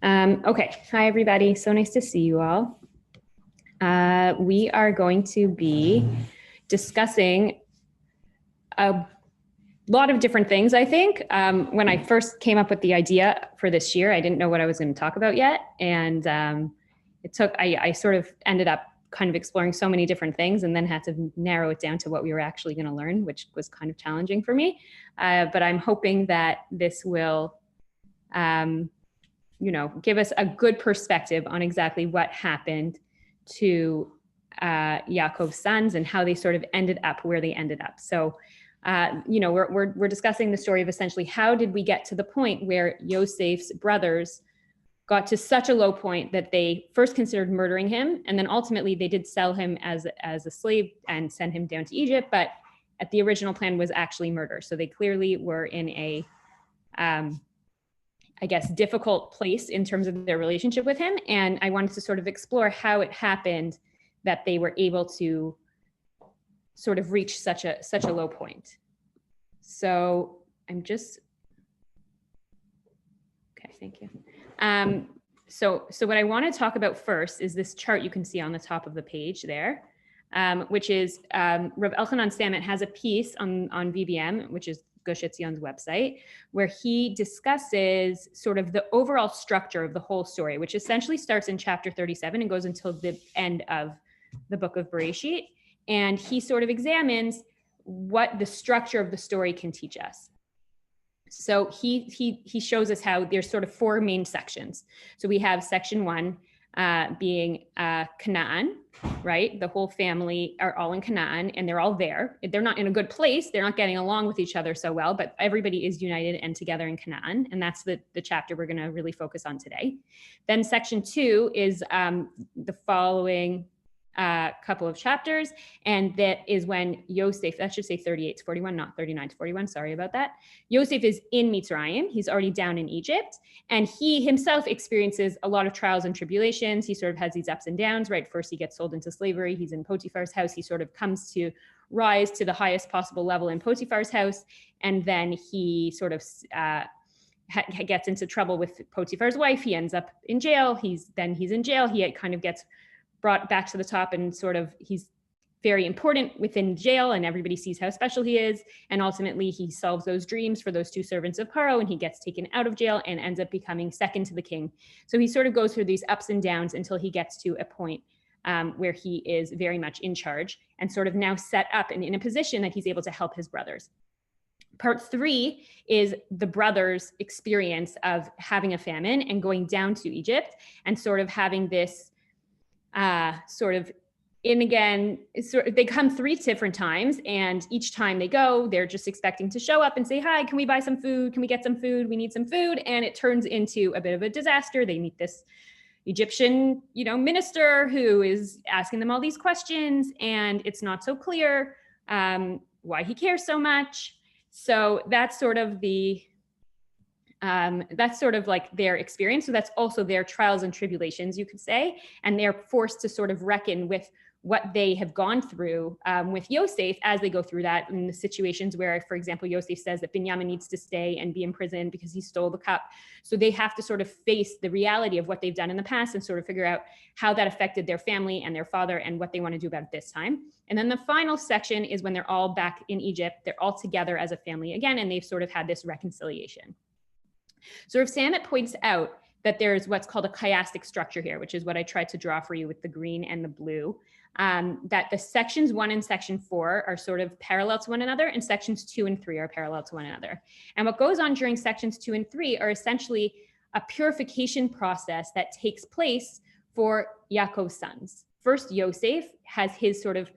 Okay, hi everybody. So nice to see you all. We are going to be discussing a lot of different things, I think. When I first came up with the idea for this year, I didn't know what I was going to talk about yet. And I sort of ended up kind of exploring so many different things and then had to narrow it down to what we were actually going to learn, which was kind of challenging for me. But I'm hoping that this will give us a good perspective on exactly what happened to Yaakov's sons and how they sort of ended up where they ended up. So, we're discussing the story of essentially how did we get to the point where Yosef's brothers got to such a low point that they first considered murdering him, and then ultimately they did sell him as a slave and send him down to Egypt. But at the original plan was actually murder. So they clearly were in a difficult place in terms of their relationship with him. And I wanted to sort of explore how it happened that they were able to sort of reach such a low point. So okay, thank you. So what I want to talk about first is this chart you can see on the top of the page there, which is Rav Elchanan Samet has a piece on VBM, which is Gush Etzion's website, where he discusses sort of the overall structure of the whole story, which essentially starts in chapter 37 and goes until the end of the book of Bereishit. And he sort of examines what the structure of the story can teach us. So he shows us how there's sort of four main sections. So we have section 1 being Canaan, right? The whole family are all in Canaan and they're all there. They're not in a good place. They're not getting along with each other so well, but everybody is united and together in Canaan. And that's the chapter we're going to really focus on today. Then section 2 is the following couple of chapters, and that is when Yosef, that should say 38 to 41, not 39 to 41, sorry about that. Yosef is in Mitzrayim, he's already down in Egypt, and he himself experiences a lot of trials and tribulations. He sort of has these ups and downs, right? First he gets sold into slavery, he's in Potiphar's house, he sort of comes to rise to the highest possible level in Potiphar's house, and then he sort of gets into trouble with Potiphar's wife, he ends up in jail, he's in jail, he kind of gets brought back to the top and sort of he's very important within jail and everybody sees how special he is. And ultimately he solves those dreams for those two servants of Paro and he gets taken out of jail and ends up becoming second to the king. So he sort of goes through these ups and downs until he gets to a point where he is very much in charge and sort of now set up and in a position that he's able to help his brothers. Part 3 is the brothers' experience of having a famine and going down to Egypt and sort of having this they come 3 different times, and each time they go, they're just expecting to show up and say, hi, can we buy some food? Can we get some food? We need some food. And it turns into a bit of a disaster. They meet this Egyptian, minister who is asking them all these questions, and it's not so clear why he cares so much. So that's sort of like their experience. So that's also their trials and tribulations, you could say. And they're forced to sort of reckon with what they have gone through with Yosef as they go through that in the situations where, for example, Yosef says that Binyamin needs to stay and be in prison because he stole the cup. So they have to sort of face the reality of what they've done in the past and sort of figure out how that affected their family and their father and what they want to do about it this time. And then the final section is when they're all back in Egypt. They're all together as a family again, and they've sort of had this reconciliation. So Rav Samet points out that there's what's called a chiastic structure here, which is what I tried to draw for you with the green and the blue, that the sections 1 and section 4 are sort of parallel to one another, and sections 2 and 3 are parallel to one another. And what goes on during sections 2 and 3 are essentially a purification process that takes place for Yaakov's sons. First, Yosef has his sort of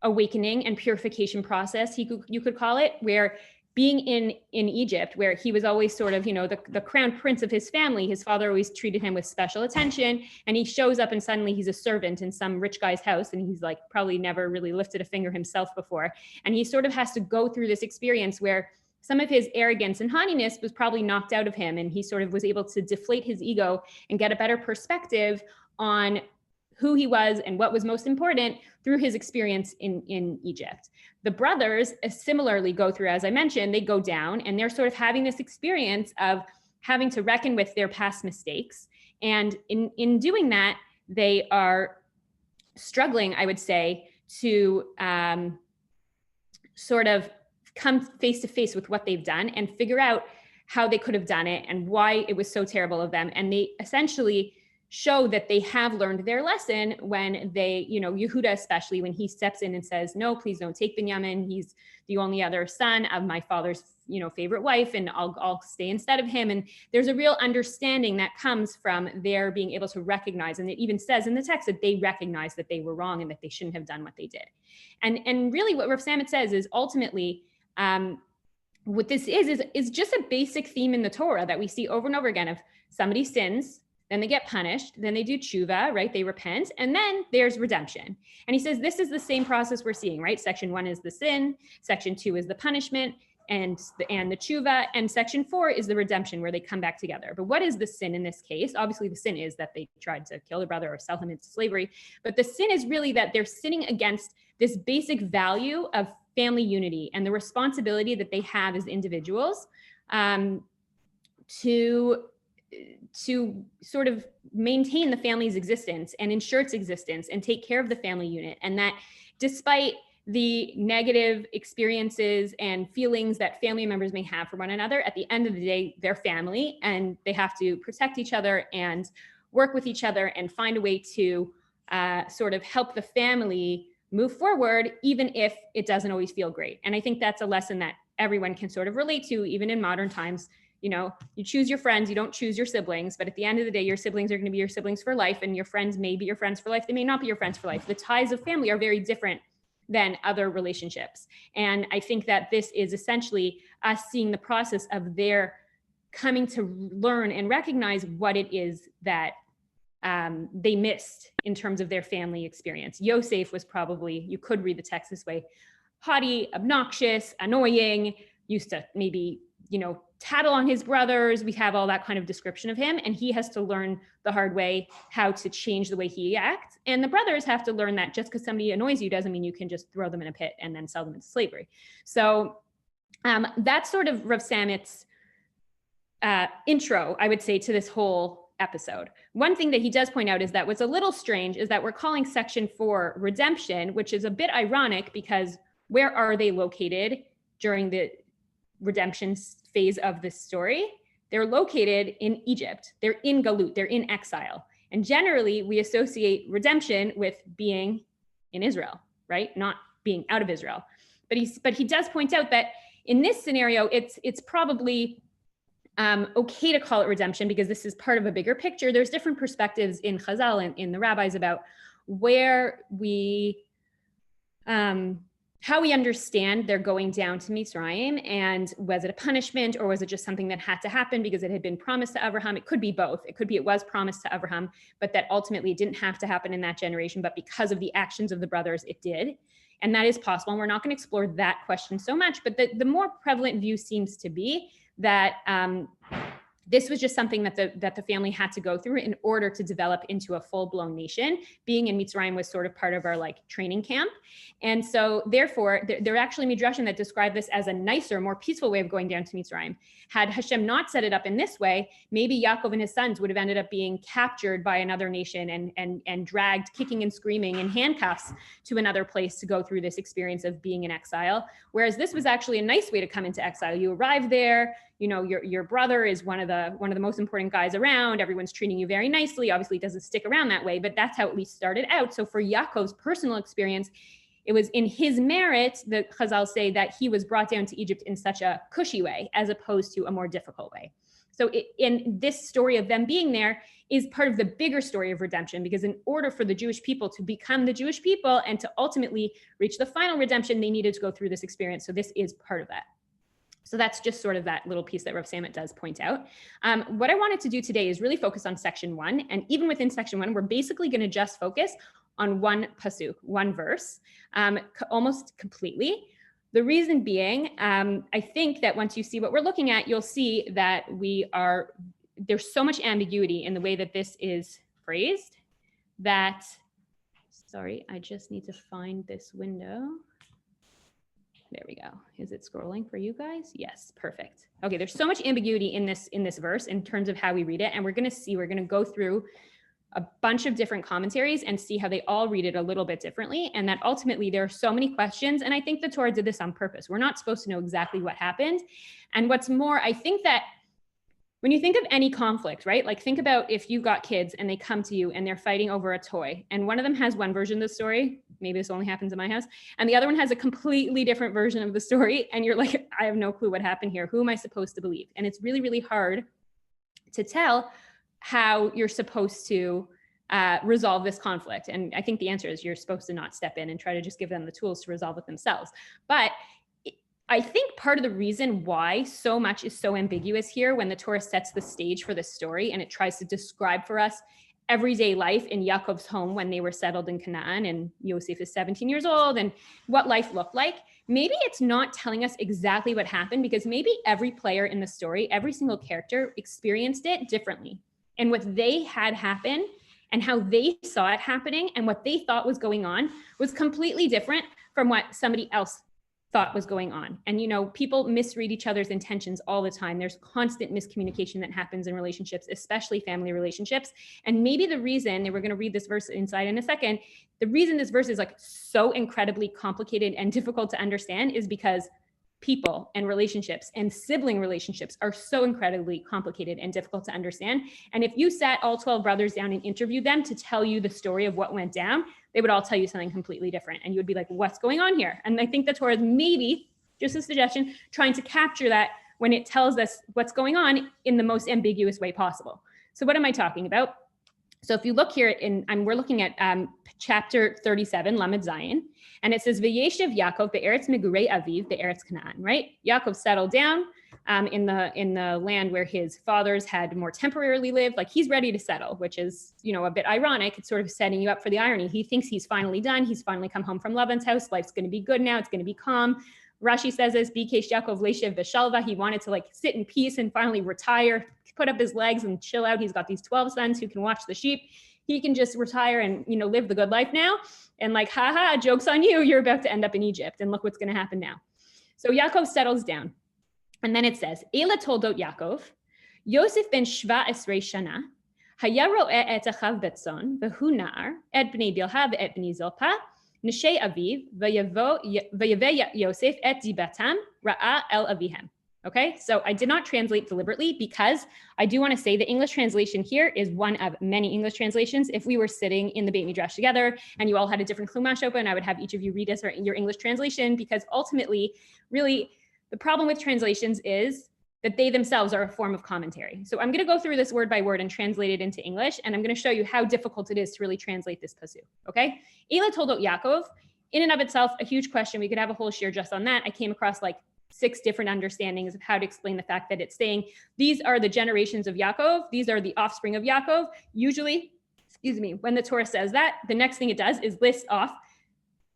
awakening and purification process, you could call it, where being in Egypt, where he was always sort of, the crown prince of his family, his father always treated him with special attention, and he shows up and suddenly he's a servant in some rich guy's house, and he's like probably never really lifted a finger himself before. And he sort of has to go through this experience where some of his arrogance and haughtiness was probably knocked out of him, and he sort of was able to deflate his ego and get a better perspective on who he was and what was most important through his experience in Egypt. The brothers similarly go through, as I mentioned, they go down and they're sort of having this experience of having to reckon with their past mistakes. And in doing that, they are struggling, I would say, to sort of come face to face with what they've done and figure out how they could have done it and why it was so terrible of them. And they essentially show that they have learned their lesson when they, Yehuda, especially when he steps in and says, no, please don't take Binyamin. He's the only other son of my father's, favorite wife, and I'll stay instead of him. And there's a real understanding that comes from their being able to recognize, and it even says in the text that they recognize that they were wrong and that they shouldn't have done what they did. And really what Rav Samet says is ultimately, what this is just a basic theme in the Torah that we see over and over again of somebody sins, then they get punished, then they do tshuva, right? They repent, and then there's redemption. And he says this is the same process we're seeing, right? Section 1 is the sin, section 2 is the punishment, and the tshuva, and section 4 is the redemption where they come back together. But what is the sin in this case? Obviously, the sin is that they tried to kill their brother or sell him into slavery. But the sin is really that they're sinning against this basic value of family unity and the responsibility that they have as individuals to sort of maintain the family's existence and ensure its existence and take care of the family unit. And that despite the negative experiences and feelings that family members may have for one another, at the end of the day, they're family and they have to protect each other and work with each other and find a way to sort of help the family move forward, even if it doesn't always feel great. And I think that's a lesson that everyone can sort of relate to, even in modern times. You choose your friends, you don't choose your siblings, but at the end of the day, your siblings are going to be your siblings for life, and your friends may be your friends for life. They may not be your friends for life. The ties of family are very different than other relationships. And I think that this is essentially us seeing the process of their coming to learn and recognize what it is that they missed in terms of their family experience. Yosef was probably, you could read the text this way, haughty, obnoxious, annoying, used to maybe, tattle on his brothers. We have all that kind of description of him, and he has to learn the hard way how to change the way he acts. And the brothers have to learn that just because somebody annoys you doesn't mean you can just throw them in a pit and then sell them into slavery. So that's sort of Rav Samet's intro, I would say, to this whole episode. One thing that he does point out is that what's a little strange is that we're calling section 4 redemption, which is a bit ironic because where are they located during the redemption phase of this story? They're located in Egypt. They're in Galut. They're in exile. And generally, we associate redemption with being in Israel, right? Not being out of Israel. But he does point out that in this scenario, it's probably okay to call it redemption because this is part of a bigger picture. There's different perspectives in Chazal and in the rabbis about where we how we understand they're going down to Mitzrayim, and was it a punishment or was it just something that had to happen because it had been promised to Abraham? It could be both. It could be it was promised to Abraham, but that ultimately it didn't have to happen in that generation, but because of the actions of the brothers, it did. And that is possible. And we're not going to explore that question so much, but the more prevalent view seems to be that this was just something that the family had to go through in order to develop into a full-blown nation. Being in Mitzrayim was sort of part of our training camp. And so therefore, there are actually midrashim that describe this as a nicer, more peaceful way of going down to Mitzrayim. Had Hashem not set it up in this way, maybe Yaakov and his sons would have ended up being captured by another nation and dragged kicking and screaming in handcuffs to another place to go through this experience of being in exile. Whereas this was actually a nice way to come into exile. You arrive there, your brother is one of the most important guys around. Everyone's treating you very nicely. Obviously, it doesn't stick around that way, but that's how at least started out. So for Yaakov's personal experience, it was in his merit that Chazal say that he was brought down to Egypt in such a cushy way, as opposed to a more difficult way. So in this story of them being there is part of the bigger story of redemption, because in order for the Jewish people to become the Jewish people and to ultimately reach the final redemption, they needed to go through this experience. So this is part of that. So that's just sort of that little piece that Rav Samet does point out. What I wanted to do today is really focus on section 1. And even within section 1, we're basically going to just focus on one pasuk, one verse, almost completely. The reason being, I think that once you see what we're looking at, you'll see that there's so much ambiguity in the way that this is phrased that, sorry, I just need to find this window. There we go. Is it scrolling for you guys? Yes, perfect. Okay, there's so much ambiguity in this verse in terms of how we read it. And we're going to go through a bunch of different commentaries and see how they all read it a little bit differently. And that ultimately there are so many questions. And I think the Torah did this on purpose. We're not supposed to know exactly what happened. And what's more, I think that when you think of any conflict, right? Like think about if you got kids and they come to you and they're fighting over a toy and one of them has one version of the story. Maybe this only happens in my house. And the other one has a completely different version of the story. And you're like, I have no clue what happened here. Who am I supposed to believe? And it's really, really hard to tell how you're supposed to resolve this conflict. And I think the answer is you're supposed to not step in and try to just give them the tools to resolve it themselves. But I think part of the reason why so much is so ambiguous here when the Torah sets the stage for the story and it tries to describe for us everyday life in Yaakov's home when they were settled in Canaan and Yosef is 17 years old and what life looked like. Maybe it's not telling us exactly what happened because maybe every player in the story, every single character experienced it differently. And what they had happen and how they saw it happening and what they thought was going on was completely different from what somebody else thought was going on. And, you know, people misread each other's intentions all the time. There's constant miscommunication that happens in relationships, especially family relationships. And maybe the reason, and we're going to read this verse inside in a second, the reason this verse is like so incredibly complicated and difficult to understand is because people and relationships and sibling relationships are so incredibly complicated and difficult to understand. And if you sat all 12 brothers down and interviewed them to tell you the story of what went down, they would all tell you something completely different. And you would be like, what's going on here? And I think the Torah is maybe, just a suggestion, trying to capture that when it tells us what's going on in the most ambiguous way possible. So what am I talking about? So if you look here, we're looking at chapter 37, Lamed Zayin, and it says, V'yeshev Yaakov be'eretz megurei aviv be'eretz Canaan, right? Yaakov settled down in the land where his fathers had more temporarily lived. Like he's ready to settle, which is, you know, a bit ironic. It's sort of setting you up for the irony. He thinks he's finally done. He's finally come home from Laban's house. Life's going to be good now. It's going to be calm. Rashi says this, Bikesh Yaakov leishev b'shalva. He wanted to like sit in peace and finally retire, put up his legs and chill out. He's got these 12 sons who can watch the sheep. He can just retire and, you know, live the good life now. And like, haha, joke's on you. You're about to end up in Egypt. And look what's going to happen now. So Yaakov settles down. And then it says, Eila toldot Yaakov, Yosef ben shva esrei shana, haya ro'eh et achav betzon, v'hu na'ar, et bnei bilha ve'et bnei zilpa, neshei aviv, v'yaveh Yosef et dibatam, ra'a el avihem. Okay, so I did not translate deliberately because I do want to say the English translation here is one of many English translations. If we were sitting in the Beit Midrash together and you all had a different Chumash open, I would have each of you read us your English translation because ultimately, really, the problem with translations is that they themselves are a form of commentary. So I'm going to go through this word by word and translate it into English, and I'm going to show you how difficult it is to really translate this pasuk. Okay, Eila toldot Yaakov, in and of itself, a huge question. We could have a whole shir just on that. I came across like 6 different understandings of how to explain the fact that it's saying these are the generations of Yaakov. These are the offspring of Yaakov. Usually, when the Torah says that, the next thing it does is list off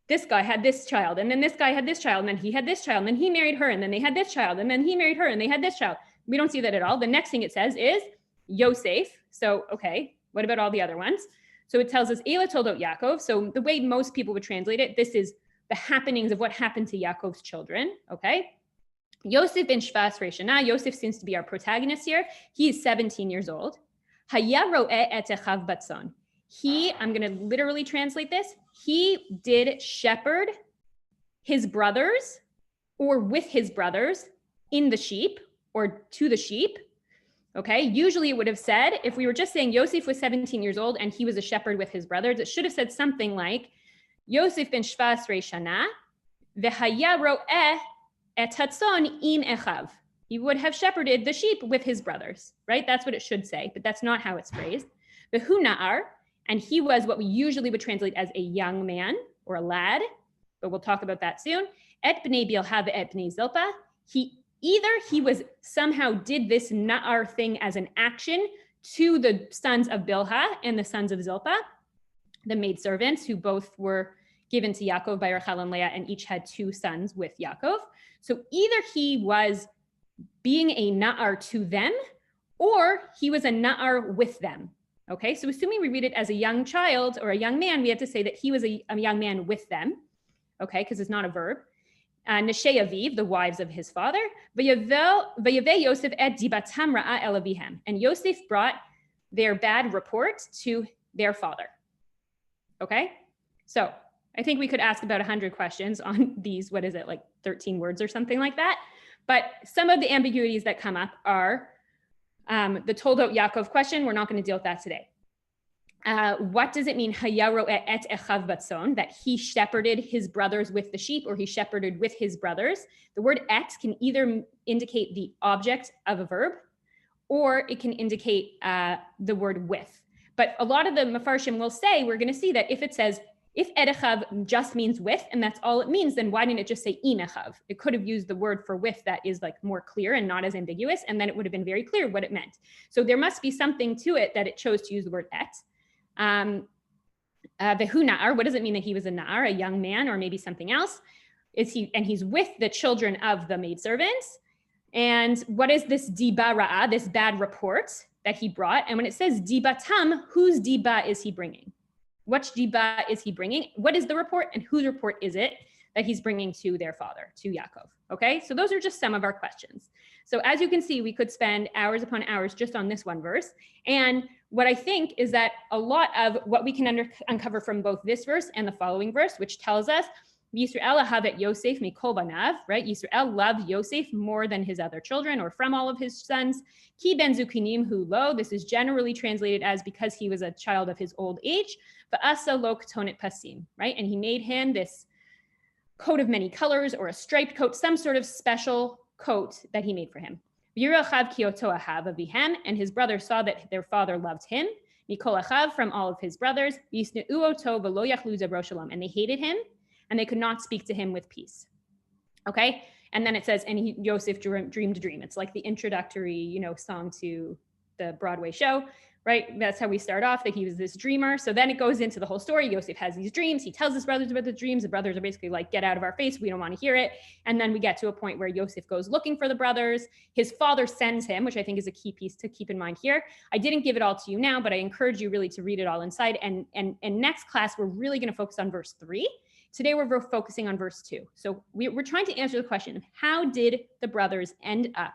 this guy had this child, and then this guy had this child, and then he had this child, and then he married her, and then they had this child, and then he married her, and they had this child. We don't see that at all. The next thing it says is Yosef. So, okay, what about all the other ones? So it tells us Eila toldot Yaakov. So the way most people would translate it, this is the happenings of what happened to Yaakov's children, okay? Yosef ben shva esrei shana. Yosef seems to be our protagonist here. He is 17 years old. Haya ro'eh et achav batzon. I'm going to literally translate this. He did shepherd his brothers or with his brothers in the sheep or to the sheep. Okay. Usually it would have said, if we were just saying Yosef was 17 years old and he was a shepherd with his brothers, it should have said something like Yosef ben shva esrei shana v'haya ro'eh et hatzon im echav. He would have shepherded the sheep with his brothers, right? That's what it should say, but that's not how it's phrased. V'hu na'ar, and he was what we usually would translate as a young man or a lad, but we'll talk about that soon. Et bnei bilha ve'et bnei zilpa. He was somehow did this na'ar thing as an action to the sons of Bilha and the sons of Zilpa, the maidservants who both were given to Yaakov by Rachel and Leah, and each had 2 sons with Yaakov. So either he was being a na'ar to them, or he was a na'ar with them. Okay, so assuming we read it as a young child or a young man, we have to say that he was a young man with them, okay, because it's not a verb. Neshei Aviv, the wives of his father, v'yaveh Yosef et dibatam ra'a el avihem. And Yosef brought their bad report to their father. Okay? So I think we could ask about 100 questions on these, what is it, like 13 words or something like that. But some of the ambiguities that come up are the told out Yaakov question. We're not going to deal with that today. What does it mean, hayaro et echav batzon, that he shepherded his brothers with the sheep, or he shepherded with his brothers? The word et can either indicate the object of a verb, or it can indicate the word with. But a lot of the Mefarshim will say, we're going to see that if it says, if et echav just means with, and that's all it means, then why didn't it just say in echav? It could have used the word for with that is like more clear and not as ambiguous, and then it would have been very clear what it meant. So there must be something to it that it chose to use the word et. Vehu na'ar, what does it mean that he was a na'ar, a young man, or maybe something else? And he's with the children of the maidservants. And what is this diba ra'ah, this bad report that he brought? And when it says dibatam, whose diba is he bringing? Which diba is he bringing? What is the report, and whose report is it that he's bringing to their father, to Yaakov? Okay, so those are just some of our questions. So as you can see, we could spend hours upon hours just on this one verse. And what I think is that a lot of what we can uncover from both this verse and the following verse, which tells us Yisrael ahavet Yosef mikol banav, right? Yisrael loved Yosef more than his other children, or from all of his sons. Ki ben zukinim hu lo, this is generally translated as because he was a child of his old age. Va'asa lo ketonet pasim, right? And he made him this coat of many colors, or a striped coat, some sort of special coat that he made for him. V'yirachav kioto ahav avihem, and his brothers saw that their father loved him. Mikol achav, from all of his brothers. Yisneu oto v'lo yachlu dabro shalom, and they hated him, and they could not speak to him with peace. Okay, and then it says, and Yosef dreamed a dream. It's like the introductory, song to the Broadway show, right? That's how we start off, that he was this dreamer. So then it goes into the whole story. Yosef has these dreams. He tells his brothers about the dreams. The brothers are basically like, get out of our face. We don't want to hear it. And then we get to a point where Yosef goes looking for the brothers. His father sends him, which I think is a key piece to keep in mind here. I didn't give it all to you now, but I encourage you really to read it all inside. And next class, we're really going to focus on verse 3. Today, we're focusing on verse 2. So we're trying to answer the question, how did the brothers end up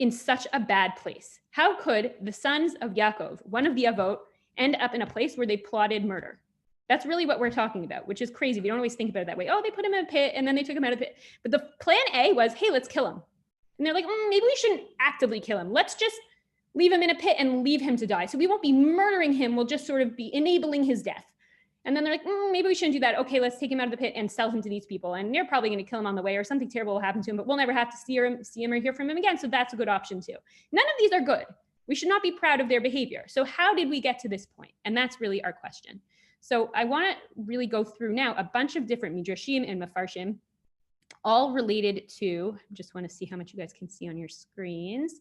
in such a bad place? How could the sons of Yaakov, one of the Avot, end up in a place where they plotted murder? That's really what we're talking about, which is crazy. We don't always think about it that way. Oh, they put him in a pit and then they took him out of the pit. But the plan A was, hey, let's kill him. And they're like, maybe we shouldn't actively kill him. Let's just leave him in a pit and leave him to die. So we won't be murdering him. We'll just sort of be enabling his death. And then they're like, maybe we shouldn't do that. Okay, let's take him out of the pit and sell him to these people. And they're probably going to kill him on the way, or something terrible will happen to him, but we'll never have to see him or hear from him again. So that's a good option too. None of these are good. We should not be proud of their behavior. So how did we get to this point? And that's really our question. So I want to really go through now a bunch of different midrashim and mefarshim, all related to, just want to see how much you guys can see on your screens,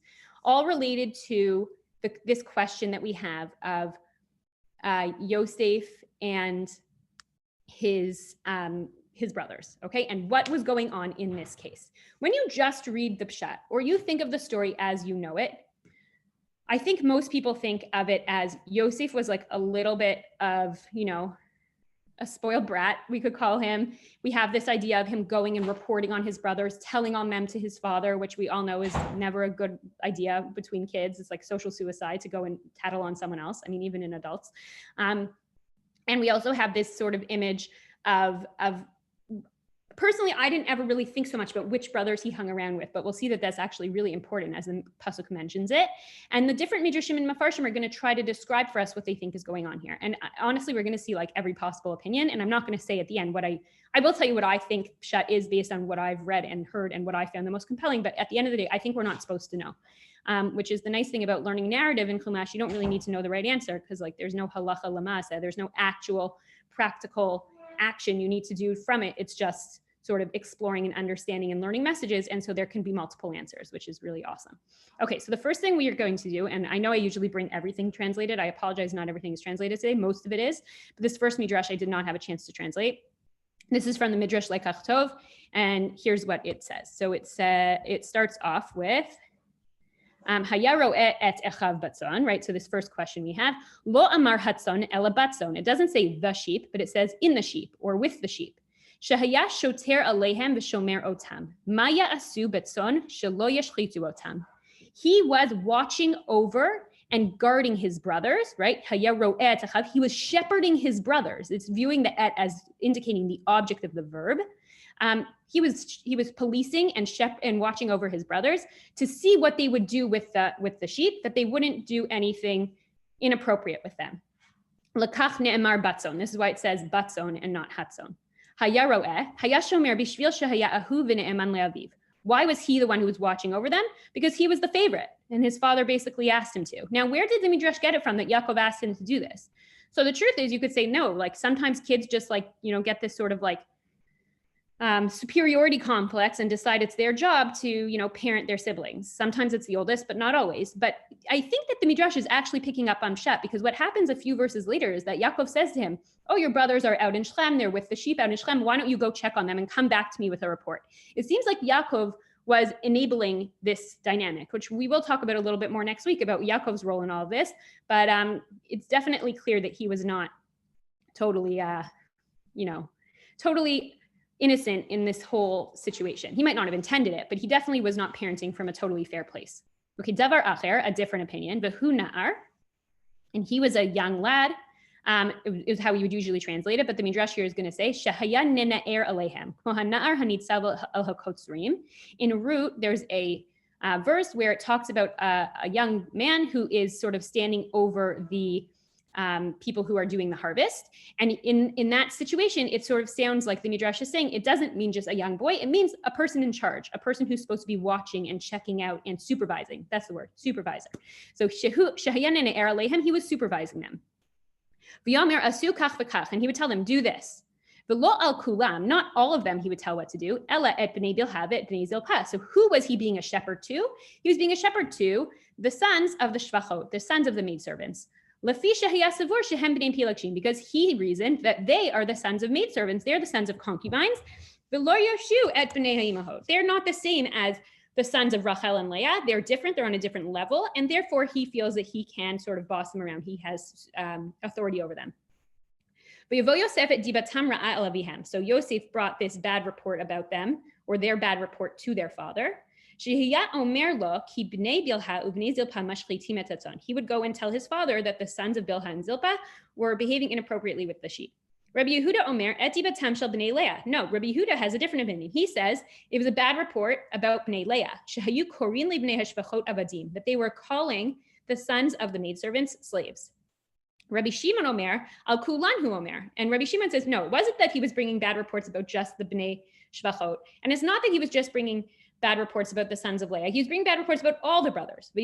all related to this question that we have of Yosef and his brothers, okay? And what was going on in this case. When you just read the pshat, or you think of the story as you know it, I think most people think of it as Yosef was like a little bit of, a spoiled brat, we could call him. We have this idea of him going and reporting on his brothers, telling on them to his father, which we all know is never a good idea between kids. It's like social suicide to go and tattle on someone else. I mean, even in adults. And we also have this sort of image of personally, I didn't ever really think so much about which brothers he hung around with, but we'll see that that's actually really important as the pasuk mentions it. And the different midrashim and mefarshim are going to try to describe for us what they think is going on here. And honestly, we're going to see like every possible opinion. And I'm not going to say at the end what I will tell you what I think pshat is based on what I've read and heard and what I found the most compelling. But at the end of the day, I think we're not supposed to know. Which is the nice thing about learning narrative in Chumash. You don't really need to know the right answer because like there's no halacha lamasa, there's no actual practical action you need to do from it. It's just sort of exploring and understanding and learning messages. And so there can be multiple answers, which is really awesome. Okay, so the first thing we are going to do, and I know I usually bring everything translated. I apologize, not everything is translated today. Most of it is, but this first midrash I did not have a chance to translate. This is from the Midrash Lekach Tov, and here's what it says. So it starts off with, Hayaro et echav batzon, right? So this first question we have, Lo amar hatzon ela batzon. It doesn't say the sheep, but it says in the sheep or with the sheep. Shehaya shoter alehem v'shomer otam. Maya asu betzon shelo yashchitu otam. He was watching over and guarding his brothers, right? He was shepherding his brothers. It's viewing the et as indicating the object of the verb. He was policing and watching over his brothers to see what they would do with the sheep, that they wouldn't do anything inappropriate with them. Lakach ne'emar batzon. This is why it says batzon and not hatzon. Haya ro'eh, haya shomer bishvil shehaya ahu v'ne'eman le'aviv. Why was he the one who was watching over them? Because he was the favorite, and his father basically asked him to. Now, where did the Midrash get it from that Yaakov asked him to do this? So the truth is, you could say no. Like sometimes kids just get this sort of superiority complex and decide it's their job to, parent their siblings. Sometimes it's the oldest, but not always. But I think that the Midrash is actually picking up on Pshat, because what happens a few verses later is that Yaakov says to him, oh, your brothers are out in Shlem, they're with the sheep out in Shlem. Why don't you go check on them and come back to me with a report? It seems like Yaakov was enabling this dynamic, which we will talk about a little bit more next week about Yaakov's role in all of this. But it's definitely clear that he was not totally, totally innocent in this whole situation. He might not have intended it, but he definitely was not parenting from a totally fair place. Okay, davar acher, a different opinion, v'hu na'ar, and he was a young lad. It was how we would usually translate it, but the Midrash here is going to say, Shehaya nena'er alehem, na'ar hanitzav al hakotzrim. In Root, there's a verse where it talks about a young man who is sort of standing over the people who are doing the harvest. And in that situation, it sort of sounds like the Midrash is saying it doesn't mean just a young boy. It means a person in charge, a person who's supposed to be watching and checking out and supervising. That's the word, supervisor. So Shehayan and Er Alehem, he was supervising them. V'yomer asu kach v'kach, and he would tell them, do this. V'lo al kulam, not all of them he would tell what to do. Ela et b'nei bilha ve'et b'nei zilpah. So who was he being a shepherd to? He was being a shepherd to the sons of the shvachot, the sons of the maidservants. Because he reasoned that they are the sons of maidservants. They're the sons of concubines. They're not the same as the sons of Rachel and Leah. They're different. They're on a different level. And therefore, he feels that he can sort of boss them around. He has authority over them. So Yosef brought this bad report about them, or their bad report to their father. He would go and tell his father that the sons of Bilhah and Zilpah were behaving inappropriately with the sheep. Rabbi Yehuda Omer, eti batam shel b'nei Leah. No, Rabbi Yehuda has a different opinion. He says it was a bad report about b'nei Leah. Shehayu korin li b'nei hashvachot avadim, that they were calling the sons of the maidservants slaves. Rabbi Shimon Omer, al kulan hu Omer. And Rabbi Shimon says, no, it wasn't that he was bringing bad reports about just the b'nei shvachot. And it's not that he was just bringing bad reports about the sons of Leah. He was bringing bad reports about all the brothers. That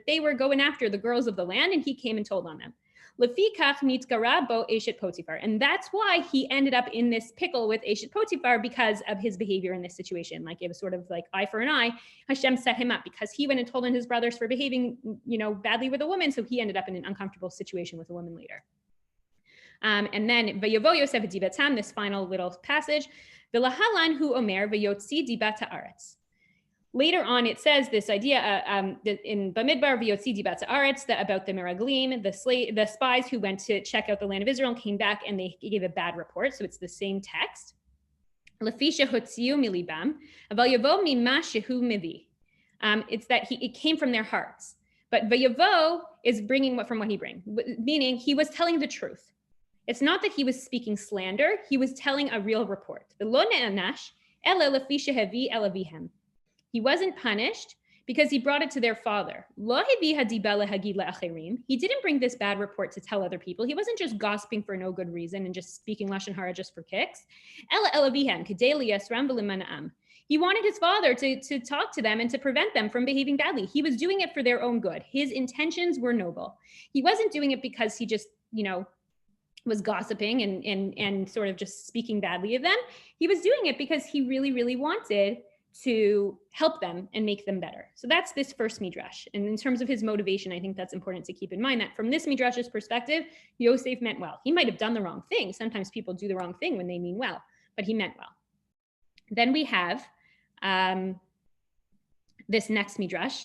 they were going after the girls of the land, and he came and told on them. And that's why he ended up in this pickle with Eshet Potiphar, because of his behavior in this situation. Like it was sort of like eye for an eye. Hashem set him up because he went and told on his brothers for behaving, badly with a woman. So he ended up in an uncomfortable situation with a woman later. And then this final little passage. V'lahalan hu omer v'yotzi dibat haaretz. Later on, it says this idea in Bamidbar v'yotzi dibat haaretz about the meraglim, the spies who went to check out the land of Israel and came back, and they gave a bad report. So it's the same text. Lefi shehotziu milibam aval yavo mima shehu mivi. It's that it came from their hearts. But v'yavo is bringing from what he brings, meaning he was telling the truth. It's not that he was speaking slander. He was telling a real report. He wasn't punished because he brought it to their father. He didn't bring this bad report to tell other people. He wasn't just gossiping for no good reason and just speaking Lashon Hara just for kicks. He wanted his father to talk to them and to prevent them from behaving badly. He was doing it for their own good. His intentions were noble. He wasn't doing it because he just, was gossiping and sort of just speaking badly of them. He was doing it because he really, really wanted to help them and make them better. So that's this first midrash. And in terms of his motivation, I think that's important to keep in mind that from this midrash's perspective, Yosef meant well. He might have done the wrong thing. Sometimes people do the wrong thing when they mean well, but he meant well. Then we have this next midrash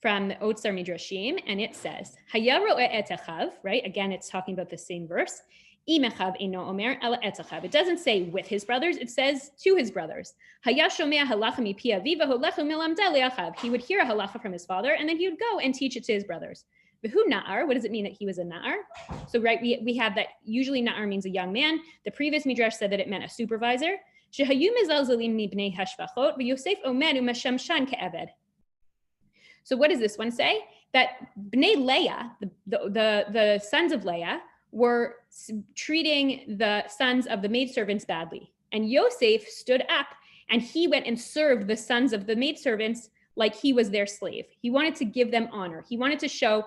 from the Otsar Midrashim, and it says, Haya ro'eh et achav, right? Again, it's talking about the same verse. It doesn't say with his brothers, it says to his brothers. He would hear a halacha from his father, and then he would go and teach it to his brothers. Who na'ar? What does it mean that he was a na'ar? So right, we have that usually na'ar means a young man. The previous midrash said that it meant a supervisor. So what does this one say? That Bnei Leah, the sons of Leah, were treating the sons of the maidservants badly. And Yosef stood up and he went and served the sons of the maidservants like he was their slave. He wanted to give them honor. He wanted to show,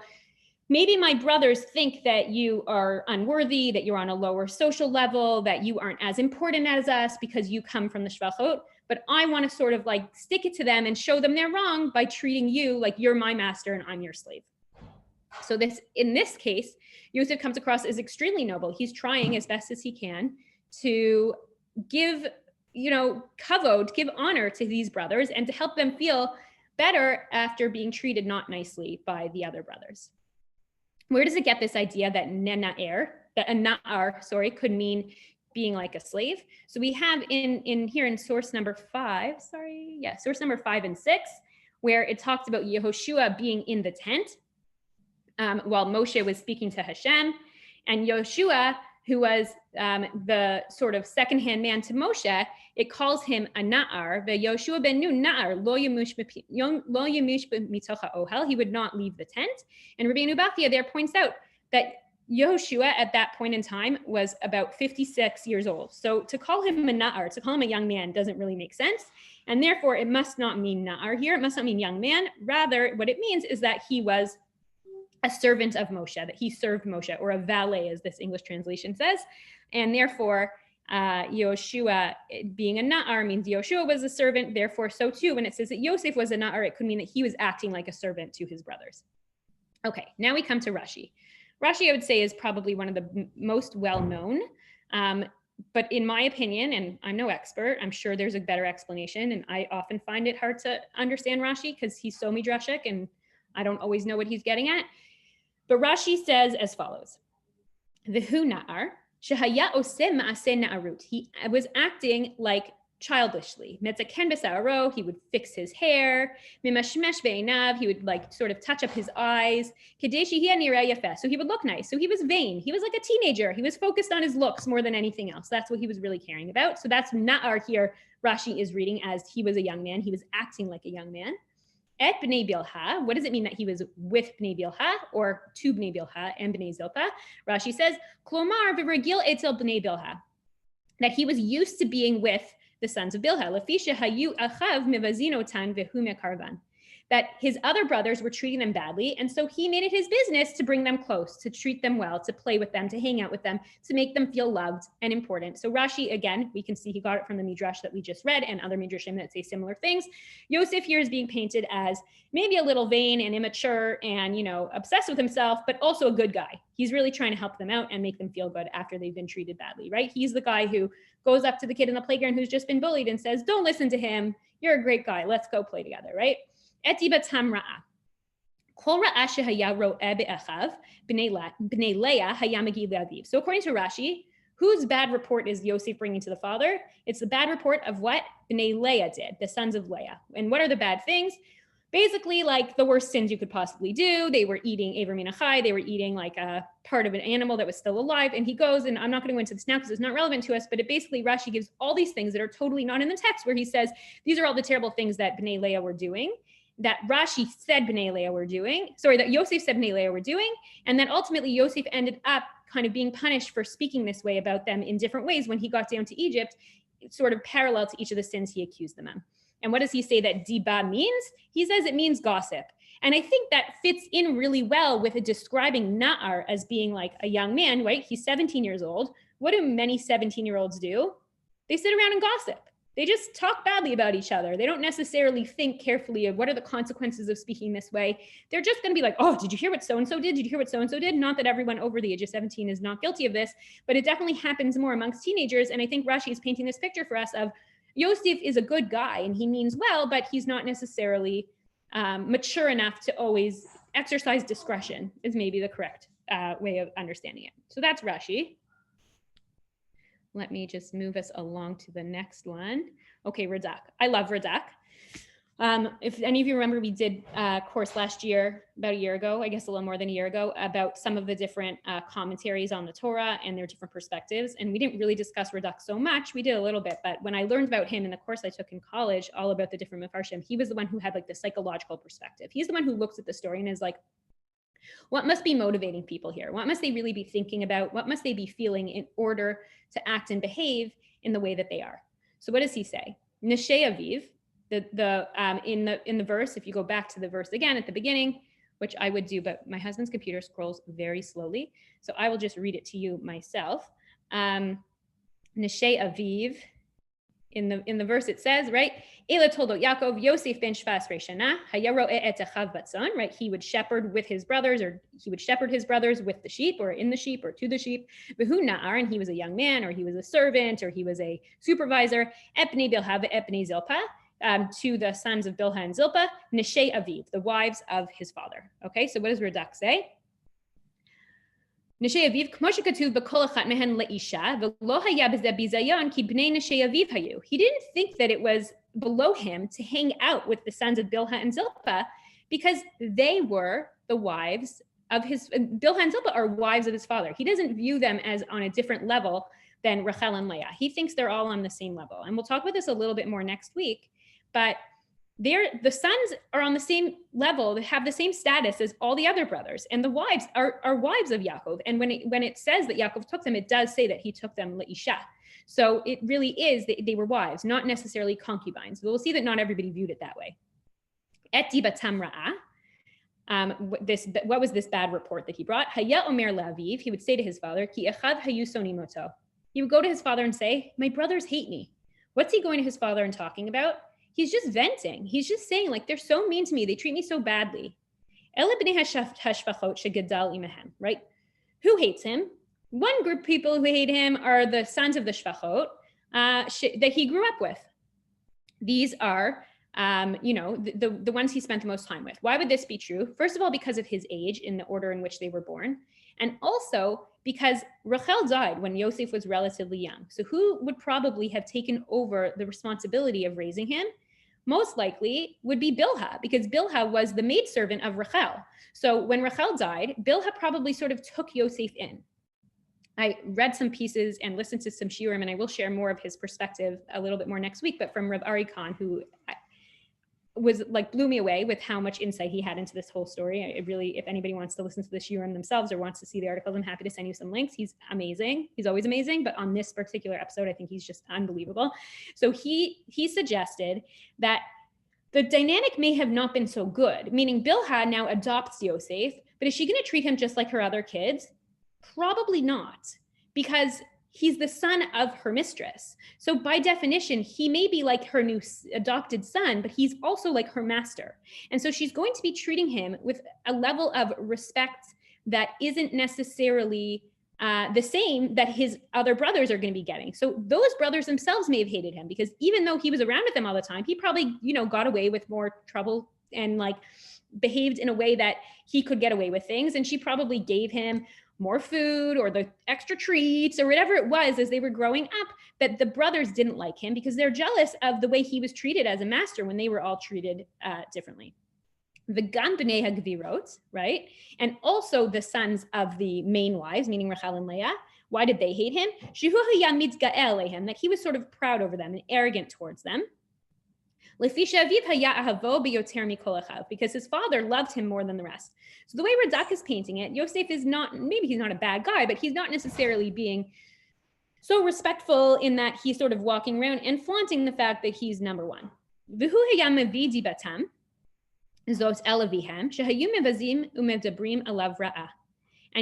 maybe my brothers think that you are unworthy, that you're on a lower social level, that you aren't as important as us because you come from the Shvachot, but I want to sort of like stick it to them and show them they're wrong by treating you like you're my master and I'm your slave. So in this case, Yosef comes across as extremely noble. He's trying as best as he can to give, kavod, give honor to these brothers and to help them feel better after being treated not nicely by the other brothers. Where does it get this idea that a na'ar could mean being like a slave? So we have in here in source number 5 and 6, where it talks about Yehoshua being in the tent while Moshe was speaking to Hashem, and Yoshua, who was the sort of second-hand man to Moshe, it calls him a na'ar. Yoshua ben Nun na'ar lo yamush mitocha ohel. He would not leave the tent. And Rabbeinu Bachya there points out that Yehoshua at that point in time was about 56 years old. So to call him a na'ar, to call him a young man, doesn't really make sense. And therefore, it must not mean na'ar here. It must not mean young man. Rather, what it means is that he was a servant of Moshe, that he served Moshe, or a valet, as this English translation says. And therefore, Yoshua being a na'ar means Yoshua was a servant. Therefore, so too, when it says that Yosef was a na'ar, it could mean that he was acting like a servant to his brothers. Okay, now we come to Rashi. Rashi, I would say, is probably one of the most well-known, but in my opinion, and I'm no expert, I'm sure there's a better explanation, and I often find it hard to understand Rashi because he's so midrashic and I don't always know what he's getting at. But Rashi says as follows: V'hu na'ar shehaya oseh ma'aseh na'arut. He was acting like childishly. Metzaken b'sa'aro, he would fix his hair. Mimashmesh be'einav, he would like sort of touch up his eyes. Kedei sheyeh nireh yafeh, so he would look nice. So he was vain. He was like a teenager. He was focused on his looks more than anything else. That's what he was really caring about. So that's na'ar here. Rashi is reading as he was a young man. He was acting like a young man. Et b'nei bilha, what does it mean that he was with b'nei bilha or to b'nei bilha and b'nei zilpa? Rashi says, klomar v'regil etel b'nei bilha, that he was used to being with the sons of Bilha. Lafisha hayu achav mivazinotan v'hu mekarvan, that his other brothers were treating them badly, and so he made it his business to bring them close, to treat them well, to play with them, to hang out with them, to make them feel loved and important. So Rashi, again, we can see he got it from the midrash that we just read and other midrashim that say similar things. Yosef here is being painted as maybe a little vain and immature and, obsessed with himself, but also a good guy. He's really trying to help them out and make them feel good after they've been treated badly, right? He's the guy who goes up to the kid in the playground who's just been bullied and says, don't listen to him. You're a great guy. Let's go play together, right? Etibatam ra'a. Kol ra'a shehaya ro'eh be'achav b'nei Leah haya magi le'aviv. So according to Rashi, whose bad report is Yosef bringing to the father? It's the bad report of what b'nei Leah did, the sons of Leah. And what are the bad things? Basically, like the worst sins you could possibly do. They were eating Aver Min Achai. They were eating like a part of an animal that was still alive. And he goes, and I'm not going to go into this now because it's not relevant to us, but it basically, Rashi gives all these things that are totally not in the text, where he says, these are all the terrible things that Bnei Leah were doing, that Rashi said Bnei Leah were doing, that Yosef said Bnei Leah were doing. And then ultimately Yosef ended up kind of being punished for speaking this way about them in different ways when he got down to Egypt, sort of parallel to each of the sins he accused them of. And what does he say that diba means? He says it means gossip. And I think that fits in really well with describing Na'ar as being like a young man, right? He's 17 years old. What do many 17-year-olds do? They sit around and gossip. They just talk badly about each other. They don't necessarily think carefully of what are the consequences of speaking this way. They're just going to be like, oh, did you hear what so-and-so did? Did you hear what so-and-so did? Not that everyone over the age of 17 is not guilty of this, but it definitely happens more amongst teenagers. And I think Rashi is painting this picture for us of Yosef is a good guy and he means well, but he's not necessarily mature enough to always exercise discretion, is maybe the correct way of understanding it. So that's Rashi. let me just move us along to the next one. Okay, Radak. I love Radak. If any of you remember, we did a course last year, about a year ago, I guess a little more than a year ago, about some of the different commentaries on the Torah and their different perspectives. And we didn't really discuss Radak so much. We did a little bit, but when I learned about him in the course I took in college, all about the different Mefarshim, he was the one who had like the psychological perspective. He's the one who looks at the story and is like, what must be motivating people here? What must they really be thinking about? What must they be feeling in order to act and behave in the way that they are? So what does he say? Neshei Aviv, in the verse, if you go back to the verse again at the beginning, which I would do, but my husband's computer scrolls very slowly, so I will just read it to you myself. Neshei Aviv, in the verse it says, right? Ela toldo Yaakov Yosef ben Shvas Reshana Hayaro et Echav Batzon, right? He would shepherd with his brothers, or he would shepherd his brothers with the sheep, or in the sheep, or to the sheep. Behu Na'ar, and he was a young man, or he was a servant, or he was a supervisor. Epnei Bilha ve'epnei Zilpah, to the sons of Bilha and Zilpah, Neshei Aviv, the wives of his father. Okay, so what does Radak say? Neshei Aviv, k'mo shekatuv b'kol achat mehen le'isha, v'lo haya b'zeh bizayon ki b'nei Neshei Aviv hayu. He didn't think that it was below him to hang out with the sons of Bilha and Zilpah because they were the wives of his, Bilha and Zilpah are wives of his father. He doesn't view them as on a different level than Rachel and Leah. He thinks they're all on the same level. And we'll talk about this a little bit more next week, but the sons are on the same level, they have the same status as all the other brothers, and the wives are wives of Yaakov. And when it says that Yaakov took them, it does say that he took them le'isha. So it really is, they were wives, not necessarily concubines. But we'll see that not everybody viewed it that way. Et dibatam ra'ah. What was this bad report that he brought? Haya omer la'aviv, he would say to his father, ki echav hayu soni moto. He would go to his father and say, my brothers hate me. What's he going to his father and talking about? He's just venting. He's just saying, like, they're so mean to me. They treat me so badly. Right? Who hates him? One group of people who hate him are the sons of the shvachot that he grew up with. These are, the ones he spent the most time with. Why would this be true? First of all, because of his age in the order in which they were born. And also because Rachel died when Yosef was relatively young. So who would probably have taken over the responsibility of raising him? Most likely would be Bilha, because Bilha was the maidservant of Rachel. So when Rachel died, Bilha probably sort of took Yosef in. I read some pieces and listened to some shiurim, and I will share more of his perspective a little bit more next week, but from Rav Ari Khan, who was like blew me away with how much insight he had into this whole story. It really, if anybody wants to listen to the shiurim themselves or wants to see the articles, I'm happy to send you some links. He's amazing. He's always amazing, but on this particular episode, I think he's just unbelievable. So he suggested that the dynamic may have not been so good, meaning Bilha now adopts Yosef, but is she going to treat him just like her other kids? Probably not, because he's the son of her mistress. So by definition, he may be like her new adopted son, but he's also like her master. And so she's going to be treating him with a level of respect that isn't necessarily the same that his other brothers are going to be getting. So those brothers themselves may have hated him, because even though he was around with them all the time, he probably, got away with more trouble and like behaved in a way that he could get away with things. And she probably gave him more food or the extra treats or whatever it was as they were growing up, that the brothers didn't like him because they're jealous of the way he was treated as a master when they were all treated differently. The Gan B'nei HaGvirot, right? And also the sons of the main wives, meaning Rachel and Leah. Why did they hate him? That he was sort of proud over them and arrogant towards them. Because his father loved him more than the rest. So the way Radak is painting it, Yosef is not, maybe he's not a bad guy, but he's not necessarily being so respectful in that he's sort of walking around and flaunting the fact that he's number one. And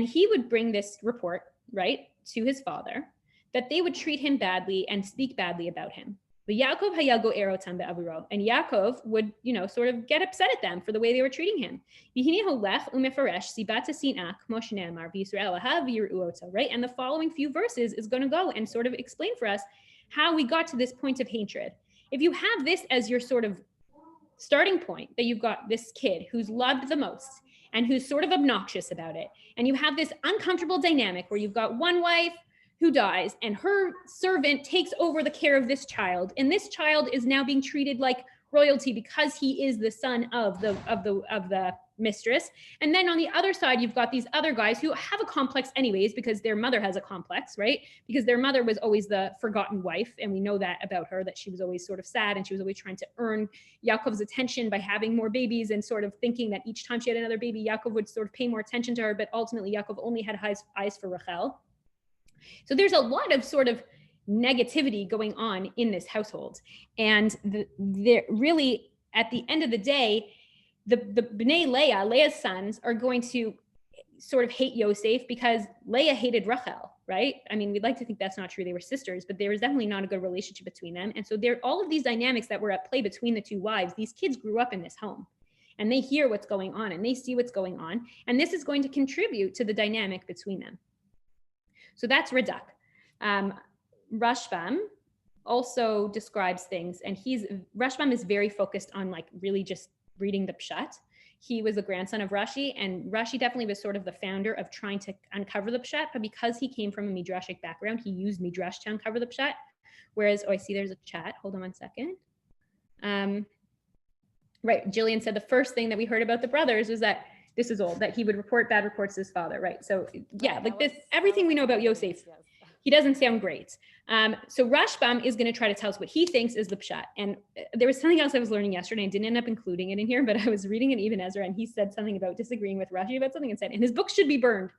he would bring this report, right, to his father, that they would treat him badly and speak badly about him. But Yaakov hayago erotam be'avuro, and Yaakov would, sort of get upset at them for the way they were treating him. Right? And the following few verses is going to go and sort of explain for us how we got to this point of hatred. If you have this as your sort of starting point, that you've got this kid who's loved the most and who's sort of obnoxious about it, and you have this uncomfortable dynamic where you've got one wife who dies, and her servant takes over the care of this child, and this child is now being treated like royalty because he is the son of the mistress. And then on the other side, you've got these other guys who have a complex anyways, because their mother has a complex, right? Because their mother was always the forgotten wife, and we know that about her, that she was always sort of sad, and she was always trying to earn Yaakov's attention by having more babies, and sort of thinking that each time she had another baby, Yaakov would sort of pay more attention to her, but ultimately Yaakov only had eyes for Rachel. So there's a lot of sort of negativity going on in this household. And they're really, at the end of the day, the Bnei Leah's sons, are going to sort of hate Yosef because Leah hated Rachel, right? I mean, we'd like to think that's not true. They were sisters, but there was definitely not a good relationship between them. And so there, all of these dynamics that were at play between the two wives, these kids grew up in this home, and they hear what's going on, and they see what's going on. And this is going to contribute to the dynamic between them. So that's Radak. Rashbam also describes things, and Rashbam is very focused on like really just reading the pshat. He was a grandson of Rashi, and Rashi definitely was sort of the founder of trying to uncover the pshat, but because he came from a midrashic background, he used midrash to uncover the pshat. Whereas, I see there's a chat. Hold on one second. Right, Jillian said the first thing that we heard about the brothers was that this is old, that he would report bad reports to his father, right? So yeah, like this, everything we know about Yosef, he doesn't sound great. So Rashbam is going to try to tell us what he thinks is the pshat. And there was something else I was learning yesterday. I didn't end up including it in here, but I was reading an Ibn Ezra, and he said something about disagreeing with Rashi about something, and said, and his book should be burned.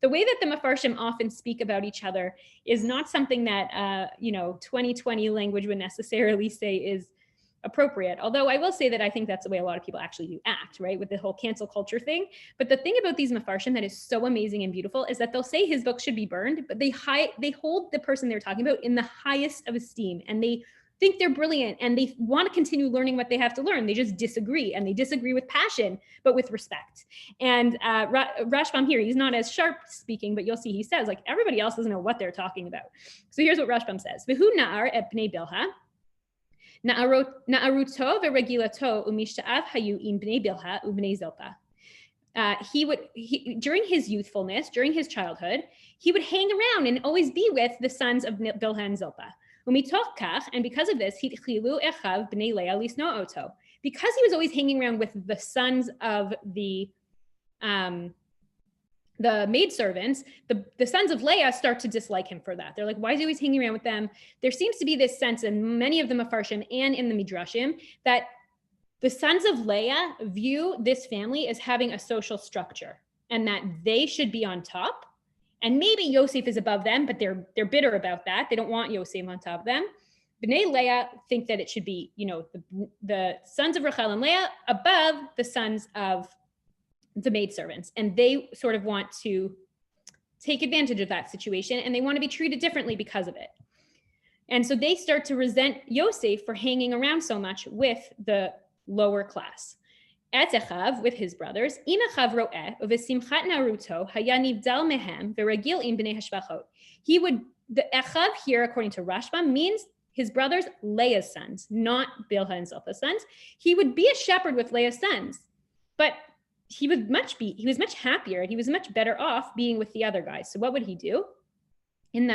The way that the Mefarshim often speak about each other is not something that 2020 language would necessarily say is appropriate. Although I will say that I think that's the way a lot of people actually do act, right? With the whole cancel culture thing. But the thing about these Mefarshim that is so amazing and beautiful is that they'll say his book should be burned, but they hold the person they're talking about in the highest of esteem, and they think they're brilliant, and they want to continue learning what they have to learn. They just disagree, and they disagree with passion, but with respect. And Rashbam here, he's not as sharp speaking, but you'll see he says, like, everybody else doesn't know what they're talking about. So here's what Rashbam says. V'hu na'ar et bnei Bilha. Na'aruto veregilato umishta'av hayu in bnei Bilha ubnei Zilpa. During his youthfulness, during his childhood, he would hang around and always be with the sons of Bilha and Zilpa. Umitoch kach, and because of this, hitchilu echav bnei Leah lisno oto. Because he was always hanging around with the sons of the maidservants, the sons of Leah start to dislike him for that. They're like, why is he always hanging around with them? There seems to be this sense in many of the Mefarshim and in the Midrashim that the sons of Leah view this family as having a social structure, and that they should be on top. And maybe Yosef is above them, but they're bitter about that. They don't want Yosef on top of them. Bnei Leah think that it should be, the sons of Rachel and Leah above the sons of the maidservants, and they sort of want to take advantage of that situation, and they want to be treated differently because of it. And so they start to resent Yosef for hanging around so much with the lower class. Etechav, with his brothers, imachav ro'eh uvesimchat naruto hayanivdal mehem veragil im bnei hashvachot. The echav here, according to Rashbam, means his brothers, Leah's sons, not Bilha and Zilpa's sons. He would be a shepherd with Leah's sons, but he was much happier, and he was much better off being with the other guys. So what would he do? In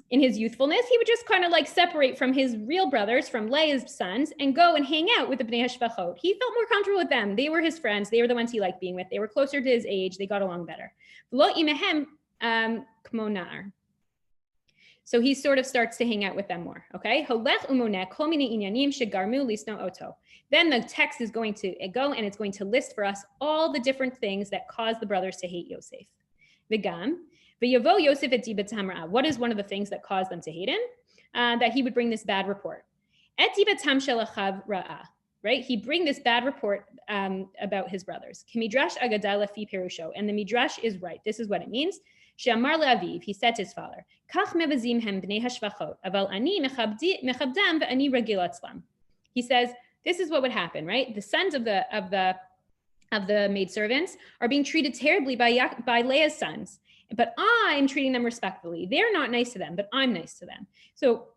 his youthfulness, he would just kind of like separate from his real brothers, from Leah's sons, and go and hang out with the Bnei Hashvachot. He felt more comfortable with them. They were his friends. They were the ones he liked being with. They were closer to his age. They got along better. Lo imehem kmo na'ar. So he sort of starts to hang out with them more, okay? Then the text is going to go, and it's going to list for us all the different things that caused the brothers to hate Yosef. What is one of the things that caused them to hate him? That he would bring this bad report. Right? He'd bring this bad report about his brothers. And the Midrash is right. This is what it means. She'amar le'aviv, he said to his father, Kach mevazim hem bnei hashvachot, aval ani mechabdam ve'ani regil atzlam. He says, this is what would happen, right? The sons of the maidservants are being treated terribly by Leah's sons, but I'm treating them respectfully. They're not nice to them, but I'm nice to them. So,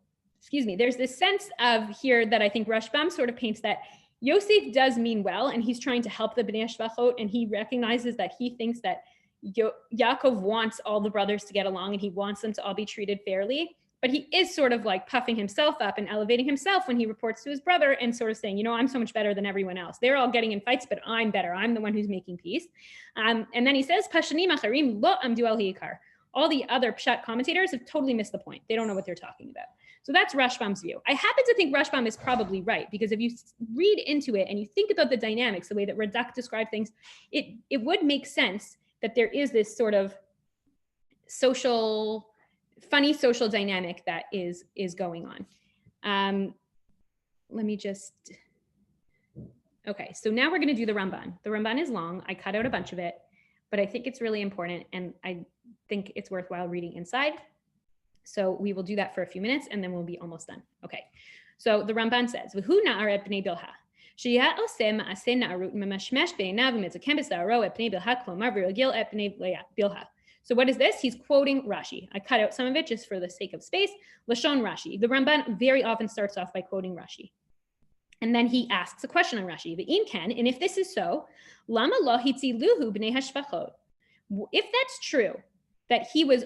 there's this sense of here that I think Rashbam sort of paints that Yosef does mean well, and he's trying to help the Bnei Hashvachot, and he recognizes that he thinks that Yaakov wants all the brothers to get along and he wants them to all be treated fairly. But he is sort of like puffing himself up and elevating himself when he reports to his brother and sort of saying, I'm so much better than everyone else. They're all getting in fights, but I'm better. I'm the one who's making peace. And then he says, Pashanim acharim lo amdu al hikar. All the other Pshat commentators have totally missed the point. They don't know what they're talking about. So that's Rashbam's view. I happen to think Rashbam is probably right, because if you read into it and you think about the dynamics, the way that Radak described things, it would make sense that there is this sort of funny social dynamic that is going on. Let me just, okay, so now we're going to do the Ramban. The Ramban is long. I cut out a bunch of it, but I think it's really important and I think it's worthwhile reading inside. So we will do that for a few minutes and then we'll be almost done. Okay, so the Ramban says, V'hu na'ar et b'nei bilha. Sheyat oseh ma'aseh na'arut memashmesh be'einav u'metzakem b'sa'aro et b'nei bilha klomar v'ragil et b'nei bilha. So what is this? He's quoting Rashi. I cut out some of it just for the sake of space. Lashon Rashi. The Ramban very often starts off by quoting Rashi. And then he asks a question on Rashi. V'im ken, and if this is so, lama lo hitziluhu b'nei hashvachot. If that's true, that he was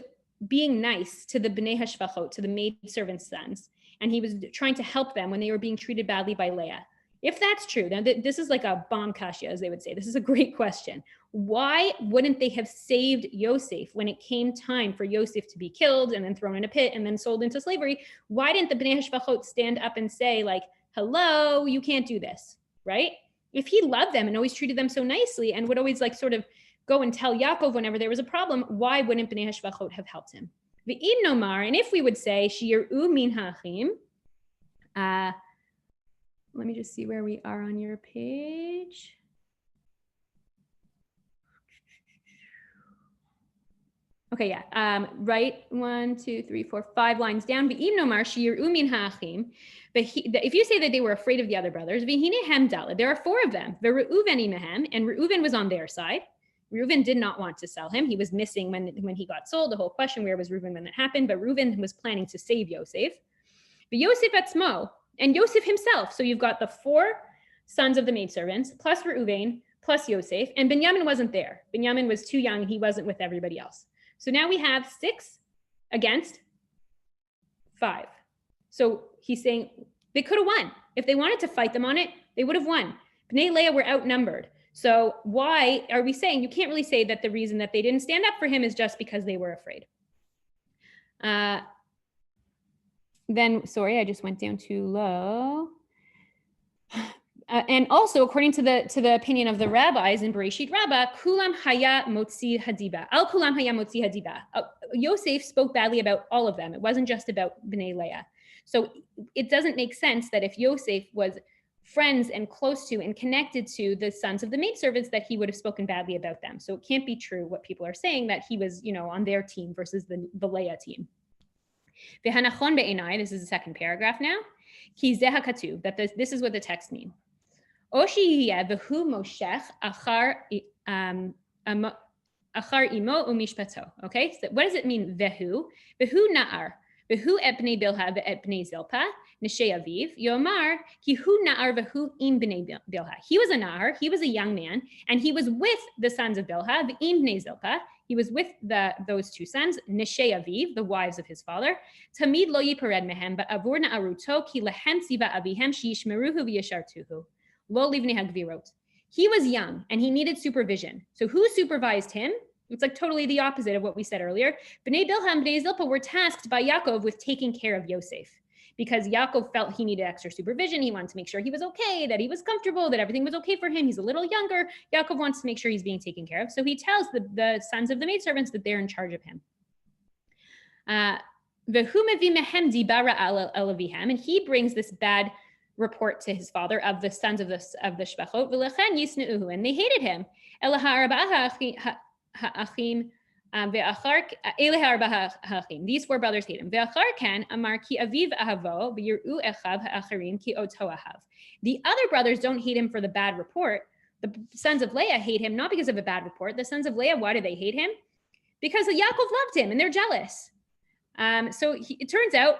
being nice to the b'nei hashvachot, to the maidservants' sons, and he was trying to help them when they were being treated badly by Leah. If that's true, then this is like a bomb kasha, as they would say. This is a great question. Why wouldn't they have saved Yosef when it came time for Yosef to be killed and then thrown in a pit and then sold into slavery? Why didn't the Bnei Hashvachot stand up and say, like, hello, you can't do this, right? If he loved them and always treated them so nicely and would always like sort of go and tell Yaakov whenever there was a problem, why wouldn't Bnei Hashvachot have helped him? V'im nomar, and if we would say, shi'ir'u min ha'achim, let me just see where we are on your page. Okay, yeah. Right, 1, 2, 3, 4, 5 lines down. But if you say that they were afraid of the other brothers, there are 4 of them. And Reuven was on their side. Reuven did not want to sell him. He was missing when he got sold. The whole question, where was Reuven when that happened? But Reuven was planning to save Yosef. But Yosef atzmo, and Yosef himself. So you've got the 4 sons of the maidservants, plus Reuven, plus Yosef, and Binyamin wasn't there. Binyamin was too young. He wasn't with everybody else. So now we have 6 against 5. So he's saying they could have won. If they wanted to fight them on it, they would have won. Bnei Leah were outnumbered. So why are we saying, you can't really say that the reason that they didn't stand up for him is just because they were afraid. Then, sorry, I just went down too low. And also, according to the opinion of the rabbis in Bereishit Rabbah, kulam haya motzi hadiba. Al kulam haya motzi hadiba. Yosef spoke badly about all of them. It wasn't just about Bnei Leah. So it doesn't make sense that if Yosef was friends and close to and connected to the sons of the maidservants, that he would have spoken badly about them. So it can't be true what people are saying, that he was, on their team versus the Leah team. V'hanachon be'enai, this is the second paragraph now. Ki zeh hakatuv, that this is what the text means. O sheyeh v'hu moshech achar imo u'mishpato. Okay, so what does it mean, v'hu? V'hu na'ar, v'hu et bnei bilha ve'et bnei zilpa, neshei aviv, yomar, ki hu na'ar v'hu im bnei bilha. He was a na'ar, he was a young man, and he was with the sons of Bilha, v'im bnei zilpa. He was with those 2 sons, Neshei Aviv, the wives of his father. Tamid lo yipared mehem, ba'avur na'aruto, ki lehem tziva avihem sheyishmeruhu v'yashartuhu. Lo livnei hagvirot. He was young and he needed supervision. So who supervised him? It's like totally the opposite of what we said earlier. Bnei Bilha and Bnei Zilpa were tasked by Yaakov with taking care of Yosef, because Yaakov felt he needed extra supervision. He wanted to make sure he was okay, that he was comfortable, that everything was okay for him. He's a little younger. Yaakov wants to make sure he's being taken care of. So he tells the sons of the maidservants that they're in charge of him. And he brings this bad report to his father of the sons of the shvachot, and they hated him. These 4 brothers hate him. The other brothers don't hate him for the bad report. The sons of Leah hate him not because of a bad report. The sons of Leah, why do they hate him? Because Yaakov loved him and they're jealous. So it turns out,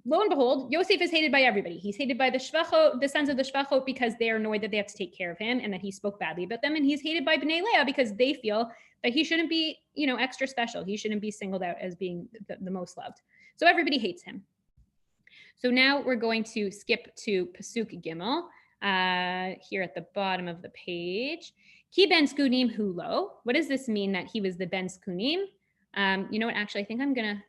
lo and behold, Yosef is hated by everybody. He's hated by the Shvachot, the sons of the Shvachot, because they are annoyed that they have to take care of him and that he spoke badly about them. And he's hated by Bnei Leah because they feel that he shouldn't be, extra special. He shouldn't be singled out as being the most loved. So everybody hates him. So now we're going to skip to Pasuk Gimel here at the bottom of the page. Ki ben skunim hulo. What does this mean that he was the ben skunim? You know what? Actually, I think I'm going to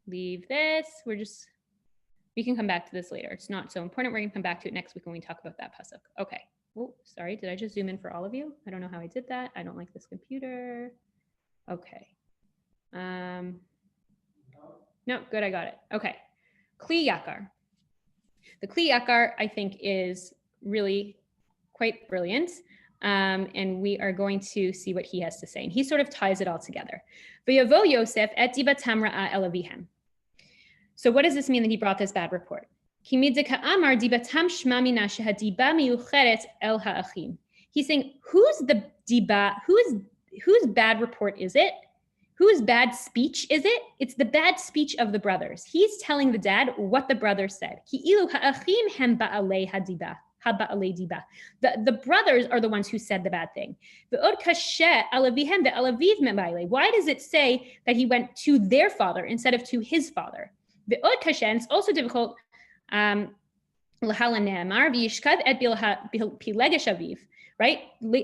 leave this. We can come back to this later. It's not so important. We're going to come back to it next week when we talk about that pasuk. Okay. Oh, sorry. Did I just zoom in for all of you? I don't know how I did that. I don't like this computer. Okay. No, good. I got it. Okay. Kli Yakar. The Kli Yakar, I think, is really quite brilliant. And we are going to see what he has to say. And he sort of ties it all together. V'yavo Yosef et dibatam ra'a el avihem. So what does this mean that he brought this bad report? He's saying, who's the diba? Whose bad report is it? Whose bad speech is it? It's the bad speech of the brothers. He's telling the dad what the brothers said. The brothers are the ones who said the bad thing. Why does it say that he went to their father instead of to his father? And it's also difficult. Right?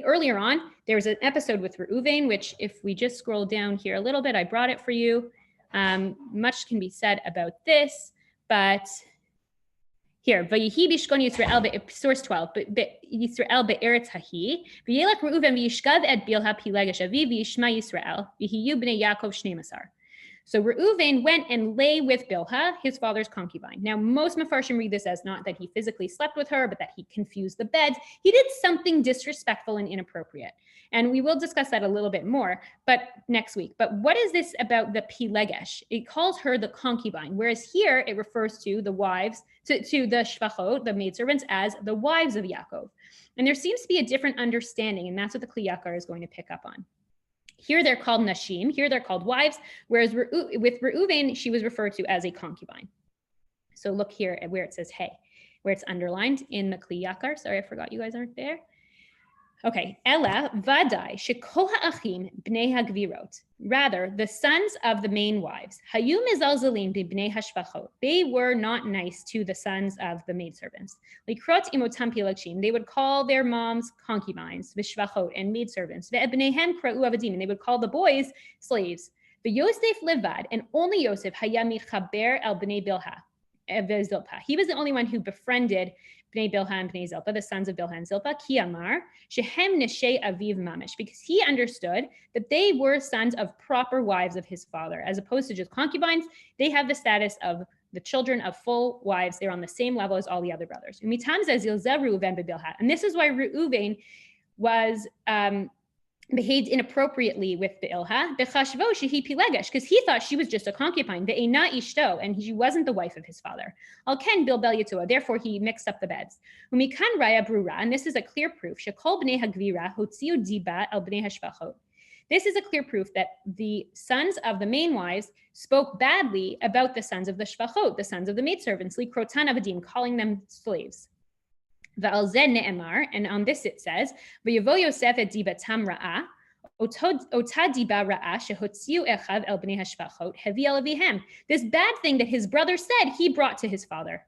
Earlier on, there was an episode with Reuven, which if we just scroll down here a little bit, I brought it for you. Much can be said about this, but here, Vayihi bishkon Yisrael, source 12, Yisrael be'eretz hahi, v'yelach Reuven v'yishkav et bilha pilegesh aviv v'yishma Yisrael, v'hiyu b'nei Yaakov shnei masar. So Reuven went and lay with Bilhah, his father's concubine. Now, most Mefarshim read this as not that he physically slept with her, but that he confused the beds. He did something disrespectful and inappropriate. And we will discuss that a little bit more, but next week. But what is this about the Pilegesh? It calls her the concubine, whereas here it refers to the wives, to the Shvachot, the maidservants, as the wives of Yaakov. And there seems to be a different understanding, and that's what the Kli Yakar is going to pick up on. Here they're called nashim, here they're called wives, whereas with Reuven, she was referred to as a concubine. So look here at where it says hey, where it's underlined in the Kli Yakar. Sorry, I forgot you guys aren't there. Okay, Ella vadai shekol ha'achim bnei hagvirot. Rather, the sons of the main wives, hayu mizalzalim bnei hashvachot. They were not nice to the sons of the maidservants. Likrot imotam pilagshim. They would call their moms concubines, v'shvachot, and maidservants. Ve'ebneihem kra'u avadim. And they would call the boys slaves. V'Yosef levad, and only Yosef haya michaber el bnei Bilha. He was the only one who befriended Bnei Bilha and Bnei Zilpah, the sons of Bilha and Zilpah, Ki Amar, Shehem Neshei Aviv Mamish, because he understood that they were sons of proper wives of his father, as opposed to just concubines. They have the status of the children of full wives. They're on the same level as all the other brothers. And this is why Reuven was behaved inappropriately with Bilha, because he thought she was just a concubine, and she wasn't the wife of his father. Therefore, he mixed up the beds. And this is a clear proof. This is a clear proof that the sons of the main wives spoke badly about the sons of the shvachot, the sons of the maidservants, calling them slaves. And on this it says, "V'yavo Yosef et dibatam ra'a, ota diba ra'a shehotziu echav el bnei hashvachot hevi el avihem." This bad thing that his brother said, he brought to his father.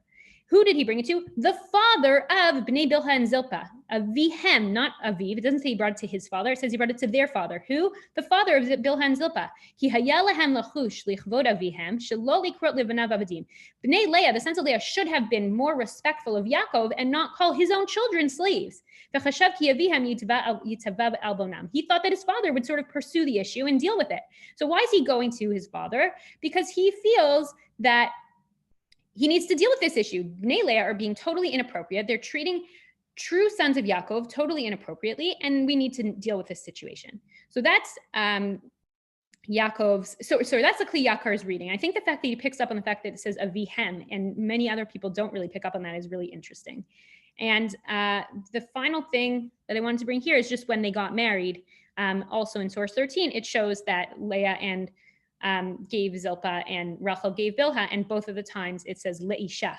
Who did he bring it to? The father of Bnei Bilha and Zilpah. Avihem, not Aviv. It doesn't say he brought it to his father. It says he brought it to their father. Who? The father of Bilha and Zilpah. Ki haya lahem lachush lichvod avihem shelo likrot livanav avadim. Bnei Leah, the sons of Leah, should have been more respectful of Yaakov and not call his own children slaves. He thought that his father would sort of pursue the issue and deal with it. So why is he going to his father? Because he feels that he needs to deal with this issue. Bnei Leah are being totally inappropriate. They're treating true sons of Yaakov totally inappropriately, and we need to deal with this situation. So that's Yaakov's, so that's the Kli Yakar's reading. I think the fact that he picks up on the fact that it says avihem, and many other people don't really pick up on that, is really interesting. And the final thing that I wanted to bring here is just when they got married. Also in source 13, it shows that Leah and gave Zilpah and Rachel gave Bilhah, and both of the times it says leisha,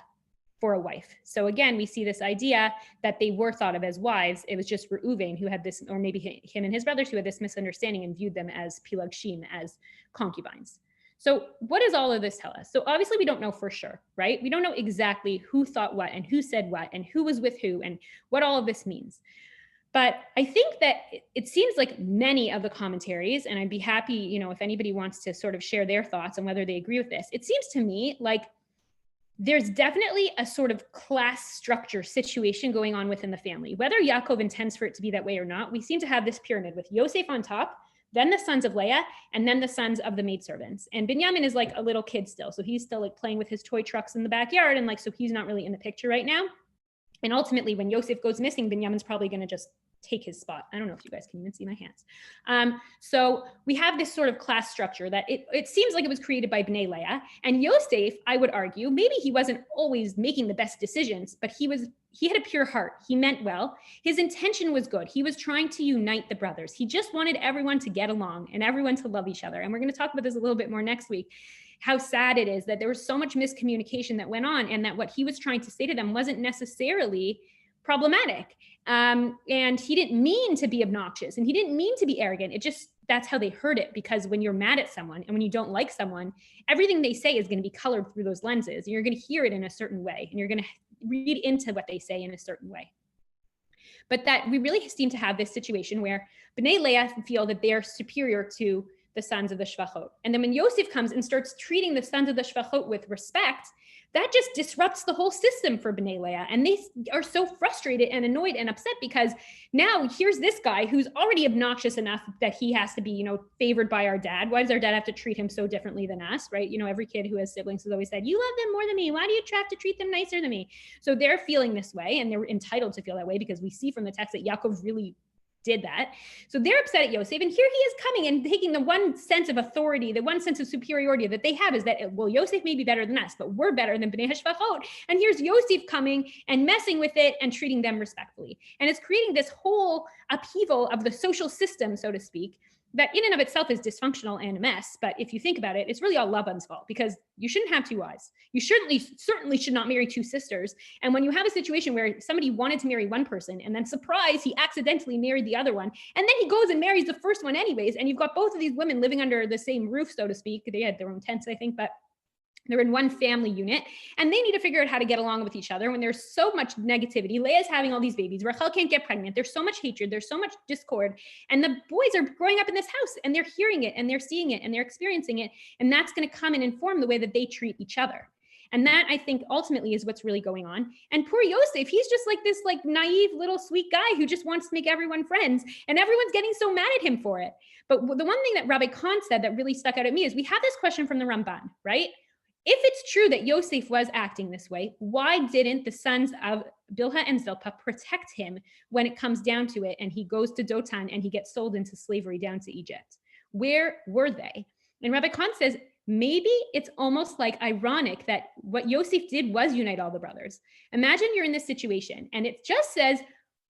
for a wife. So again, we see this idea that they were thought of as wives. It was just Reuven who had this, or maybe him and his brothers who had this misunderstanding and viewed them as pilagshim, as concubines. So what does all of this tell us? So obviously we don't know for sure, right? We don't know exactly who thought what and who said what and who was with who and what all of this means. But I think that it seems like many of the commentaries, and I'd be happy, if anybody wants to sort of share their thoughts on whether they agree with this, it seems to me like there's definitely a sort of class structure situation going on within the family. Whether Yaakov intends for it to be that way or not, we seem to have this pyramid with Yosef on top, then the sons of Leah, and then the sons of the maidservants. And Binyamin is like a little kid still. So he's still like playing with his toy trucks in the backyard. And so he's not really in the picture right now. And ultimately, when Yosef goes missing, Binyamin's probably going to just take his spot. I don't know if you guys can even see my hands. So we have this sort of class structure that it seems like it was created by Bnei Leah. And Yosef, I would argue, maybe he wasn't always making the best decisions, but he had a pure heart. He meant well. His intention was good. He was trying to unite the brothers. He just wanted everyone to get along and everyone to love each other. And we're going to talk about this a little bit more next week, how sad it is that there was so much miscommunication that went on, and that what he was trying to say to them wasn't necessarily problematic. And he didn't mean to be obnoxious, and he didn't mean to be arrogant. That's how they heard it, because when you're mad at someone and when you don't like someone, everything they say is going to be colored through those lenses, and you're going to hear it in a certain way, and you're going to read into what they say in a certain way. But that we really seem to have this situation where Bnei Leah feel that they're superior to the sons of the Shvachot. And then when Yosef comes and starts treating the sons of the Shvachot with respect, that just disrupts the whole system for Bnei Leah. And they are so frustrated and annoyed and upset, because now here's this guy who's already obnoxious enough that he has to be, favored by our dad. Why does our dad have to treat him so differently than us, right? Every kid who has siblings has always said, you love them more than me. Why do you have to treat them nicer than me? So they're feeling this way, and they're entitled to feel that way, because we see from the text that Yaakov really did that. So they're upset at Yosef, and here he is coming and taking the one sense of authority, the one sense of superiority that they have is that, well, Yosef may be better than us, but we're better than Bnei Hashvachot. And here's Yosef coming and messing with it and treating them respectfully. And it's creating this whole upheaval of the social system, so to speak, that in and of itself is dysfunctional and a mess. But if you think about it, it's really all Laban's fault, because you shouldn't have two wives. You certainly should not marry two sisters. And when you have a situation where somebody wanted to marry one person, and then surprise, he accidentally married the other one, and then he goes and marries the first one anyways, and you've got both of these women living under the same roof, so to speak. They had their own tents, I think, but they're in one family unit, and they need to figure out how to get along with each other when there's so much negativity. Leah's having all these babies. Rachel can't get pregnant. There's so much hatred. There's so much discord. And the boys are growing up in this house, and they're hearing it, and they're seeing it, and they're experiencing it. And that's going to come and inform the way that they treat each other. And that, I think, ultimately is what's really going on. And poor Yosef, he's just like this naive little sweet guy who just wants to make everyone friends. And everyone's getting so mad at him for it. But the one thing that Rabbi Kahn said that really stuck out at me is we have this question from the Ramban, right? If it's true that Yosef was acting this way, why didn't the sons of Bilhah and Zilpah protect him when it comes down to it and he goes to Dotan and he gets sold into slavery down to Egypt? Where were they? And Rabbi Kahn says, maybe it's almost like ironic that what Yosef did was unite all the brothers. Imagine you're in this situation, and it just says,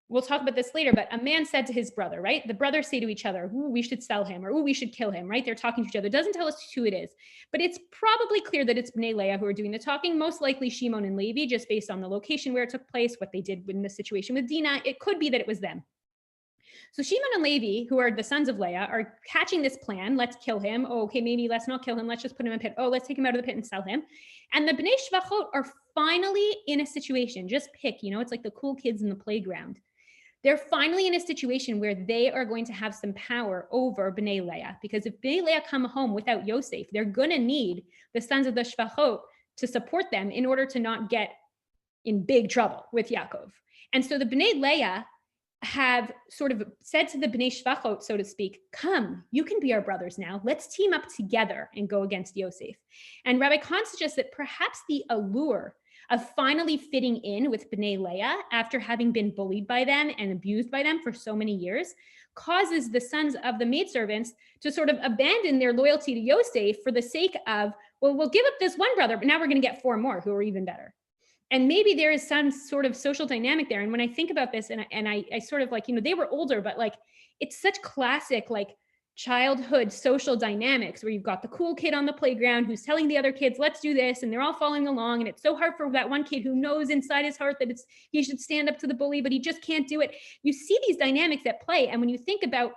we'll talk about this later, but a man said to his brother, right? The brothers say to each other, ooh, we should sell him, or ooh, we should kill him, right? They're talking to each other. It doesn't tell us who it is, but it's probably clear that it's Bnei Leah who are doing the talking, most likely Shimon and Levi, just based on the location where it took place, what they did in the situation with Dinah. It could be that it was them. So Shimon and Levi, who are the sons of Leah, are catching this plan. Let's kill him. Oh, okay, maybe let's not kill him. Let's just put him in a pit. Oh, let's take him out of the pit and sell him. And the Bnei Shvachot are finally in a situation, just pick, it's like the cool kids in the playground. They're finally in a situation where they are going to have some power over Bnei Leah, because if Bnei Leah come home without Yosef, they're going to need the sons of the Shvachot to support them in order to not get in big trouble with Yaakov. And so the Bnei Leah have sort of said to the Bnei Shvachot, so to speak, come, you can be our brothers now. Let's team up together and go against Yosef. And Rabbi Kahn suggests that perhaps the allure of finally fitting in with Bnei Leah after having been bullied by them and abused by them for so many years causes the sons of the maidservants to sort of abandon their loyalty to Yosef for the sake of, well, we'll give up this one brother, but now we're going to get 4 more who are even better. And maybe there is some sort of social dynamic there. And when I think about this, and I sort of they were older, but it's such classic, childhood social dynamics where you've got the cool kid on the playground who's telling the other kids, let's do this, and they're all following along, and it's so hard for that one kid who knows inside his heart that he should stand up to the bully, but he just can't do it. You see these dynamics at play, and when you think about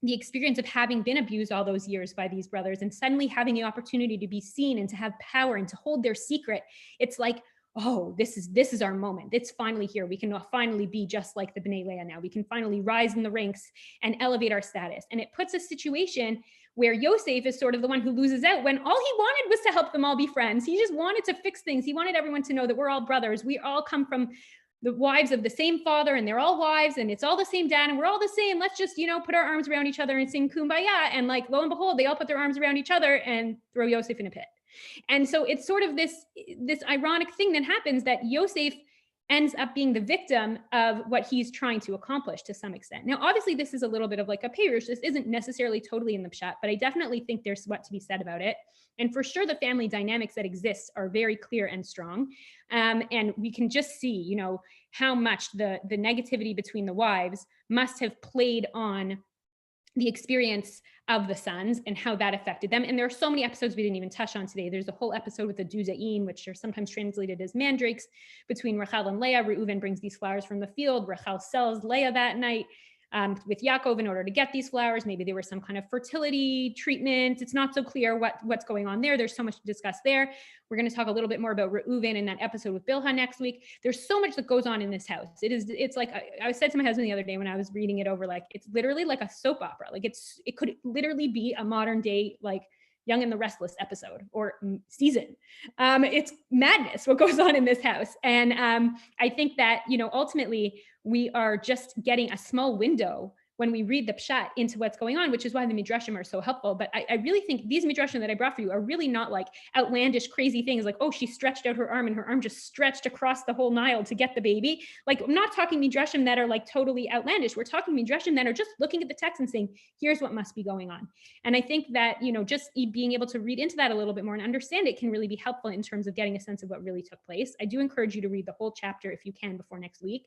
the experience of having been abused all those years by these brothers and suddenly having the opportunity to be seen and to have power and to hold their secret, it's like, oh, this is our moment. It's finally here. We can finally be just like the Bnei Leah now. We can finally rise in the ranks and elevate our status. And it puts a situation where Yosef is sort of the one who loses out when all he wanted was to help them all be friends. He just wanted to fix things. He wanted everyone to know that we're all brothers. We all come from the wives of the same father, and they're all wives, and it's all the same dad, and we're all the same. Let's just, put our arms around each other and sing Kumbaya. And like, lo and behold, they all put their arms around each other and throw Yosef in a pit. And so it's sort of this ironic thing that happens, that Yosef ends up being the victim of what he's trying to accomplish to some extent. Now, obviously, this is a little bit of like a Perush. This isn't necessarily totally in the Pshat, but I definitely think there's what to be said about it. And for sure, the family dynamics that exist are very clear and strong. And we can just see, how much the negativity between the wives must have played on the experience of the sons and how that affected them. And there are so many episodes we didn't even touch on today. There's a whole episode with the Duzaim, which are sometimes translated as mandrakes, between Rachel and Leah. Reuven brings these flowers from the field. Rachel sells Leah that night with Yaakov in order to get these flowers. Maybe there was some kind of fertility treatment. It's not so clear what's going on there. There's so much to discuss there. We're going to talk a little bit more about Reuven in that episode with Bilhah next week. There's so much that goes on in this house. It's like, I said to my husband the other day when I was reading it over, like, it's literally like a soap opera. Like it could literally be a modern day, like, Young and the Restless episode or season. It's madness what goes on in this house. And I think that, ultimately we are just getting a small window when we read the Pshat into what's going on, which is why the Midrashim are so helpful. But I really think these Midrashim that I brought for you are really not like outlandish, crazy things like, oh, she stretched out her arm and her arm just stretched across the whole Nile to get the baby. Like, I'm not talking Midrashim that are like totally outlandish. We're talking Midrashim that are just looking at the text and saying, here's what must be going on. And I think that, just being able to read into that a little bit more and understand it can really be helpful in terms of getting a sense of what really took place. I do encourage you to read the whole chapter if you can before next week.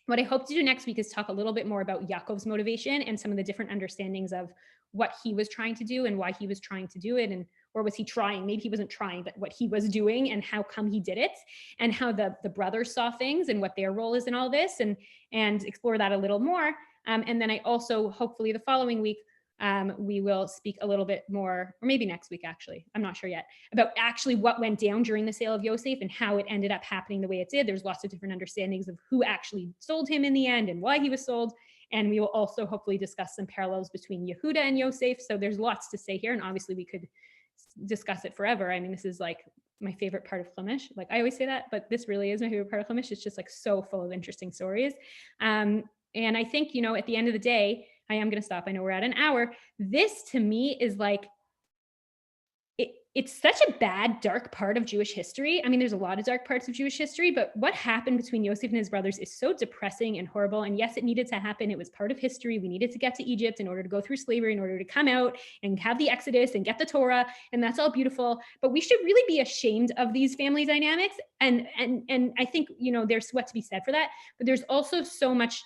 What I hope to do next week is talk a little bit more about Yaakov's motivation and some of the different understandings of what he was trying to do and why he was trying to do it. Or was he trying? Maybe he wasn't trying, but what he was doing and how come he did it, and how the brothers saw things and what their role is in all this, and explore that a little more. And then I also, hopefully the following week, we will speak a little bit more, or maybe next week, actually, I'm not sure yet, about actually what went down during the sale of Yosef and how it ended up happening the way it did. There's lots of different understandings of who actually sold him in the end and why he was sold. And we will also hopefully discuss some parallels between Yehuda and Yosef. So there's lots to say here. And obviously we could discuss it forever. I mean, this is like my favorite part of Chumash. Like, I always say that, but this really is my favorite part of Chumash. It's just like so full of interesting stories. And I think, at the end of the day, I am going to stop. I know we're at an hour. This to me is like, it's such a bad, dark part of Jewish history. I mean, there's a lot of dark parts of Jewish history, but what happened between Yosef and his brothers is so depressing and horrible. And yes, it needed to happen. It was part of history. We needed to get to Egypt in order to go through slavery, in order to come out and have the Exodus and get the Torah. And that's all beautiful. But we should really be ashamed of these family dynamics. And I think, there's what to be said for that. But there's also so much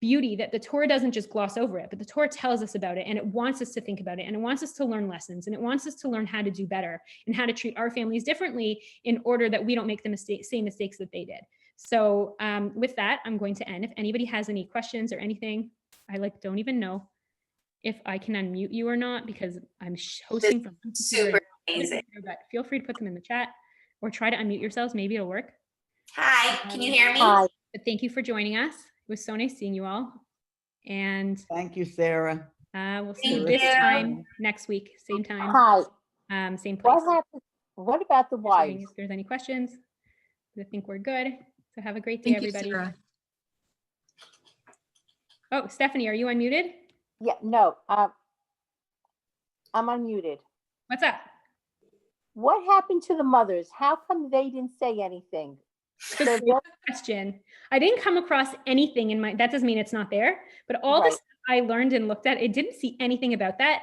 beauty that the Torah doesn't just gloss over it, but the Torah tells us about it, and it wants us to think about it, and it wants us to learn lessons, and it wants us to learn how to do better and how to treat our families differently in order that we don't make the same mistakes that they did. So with that, I'm going to end. If anybody has any questions or anything, I don't even know if I can unmute you or not, because I'm hosting from super amazing. But feel free to put them in the chat or try to unmute yourselves. Maybe it'll work. Hi, can you hear me? Hi. But thank you for joining us. It was so nice seeing you all. And Thank you, Sarah. we'll see you Thank this you. time next week, same time, Hi. same place. What about the wives? If there's any questions, I think we're good. So have a great day, everybody. Oh, Stephanie, are you unmuted? Yeah, no, I'm unmuted. What's up? What happened to the mothers? How come they didn't say anything? Good question. I didn't come across anything in that doesn't mean it's not there, but all the Right. stuff I learned and looked at, I didn't see anything about that.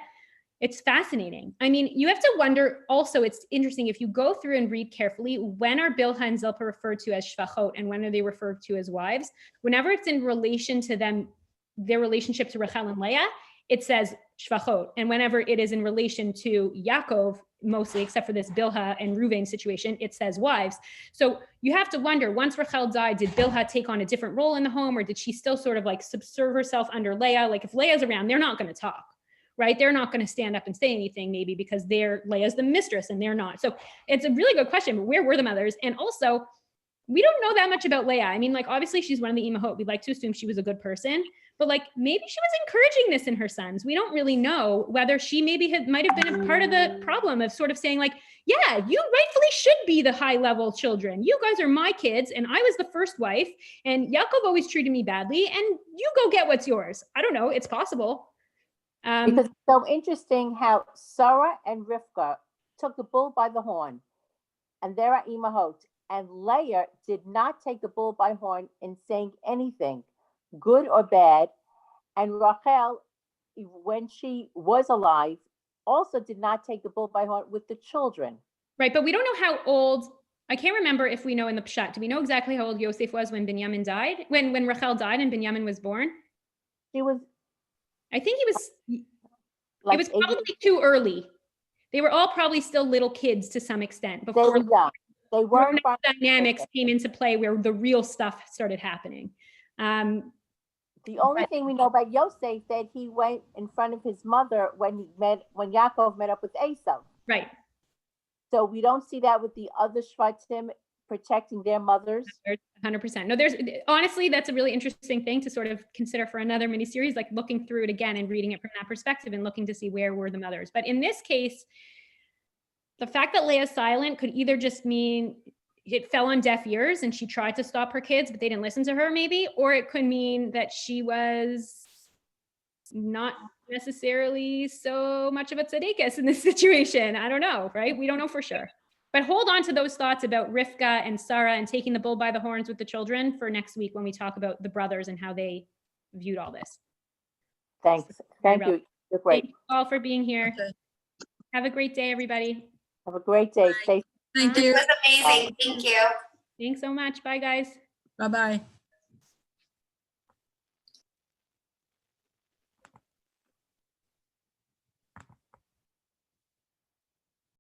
It's fascinating. I mean, you have to wonder also, it's interesting if you go through and read carefully, when are Bilhah and Zilpah referred to as shvachot and when are they referred to as wives? Whenever it's in relation to them, their relationship to Rachel and Leah, it says shvachot. And whenever it is in relation to Yaakov, mostly, except for this Bilhah and Ruvain situation, it says wives. So you have to wonder, once Rachel died, did Bilhah take on a different role in the home, or did she still sort of like subserve herself under Leah? Like if Leah's around, they're not going to talk, right? They're not going to stand up and say anything, maybe because Leah's the mistress and they're not. So it's a really good question, but where were the mothers? And also, we don't know that much about Leah. I mean, like, obviously she's one of the imahot. We'd like to assume she was a good person, but like, maybe she was encouraging this in her sons. We don't really know whether she might have been a part of the problem of sort of saying like, yeah, you rightfully should be the high level children. You guys are my kids. And I was the first wife and Yaakov always treated me badly and you go get what's yours. I don't know. It's possible. Because it's so interesting how Sara and Rivka took the bull by the horn, and they're at imahot. And Leah did not take the bull by horn in saying anything, good or bad. And Rachel, when she was alive, also did not take the bull by horn with the children. Right, but we don't know how old. I can't remember if we know in the Pshat. Do we know exactly how old Yosef was when Binyamin died? When Rachel died and Binyamin was born? She was. I think he was. Like it was probably too early. They were all probably still little kids to some extent before they were young. They weren't. Dynamics came into play where the real stuff started happening. The only thing we know about Yosef that he went in front of his mother when Yaakov met up with Esau. Right. So we don't see that with the other Shvatim protecting their mothers. 100%. No, honestly, that's a really interesting thing to sort of consider for another miniseries, like looking through it again and reading it from that perspective and looking to see where were the mothers. But in this case, the fact that Leah's silent could either just mean it fell on deaf ears and she tried to stop her kids, but they didn't listen to her maybe, or it could mean that she was not necessarily so much of a tzaddikus in this situation. I don't know, right? We don't know for sure. But hold on to those thoughts about Rivka and Sara and taking the bull by the horns with the children for next week when we talk about the brothers and how they viewed all this. Thanks. Thank you. You're great. Thank you all for being here. Okay. Have a great day, everybody. Have a great day. Stay Thank It you. was amazing. Thank you. Thanks so much. Bye, guys. Bye-bye.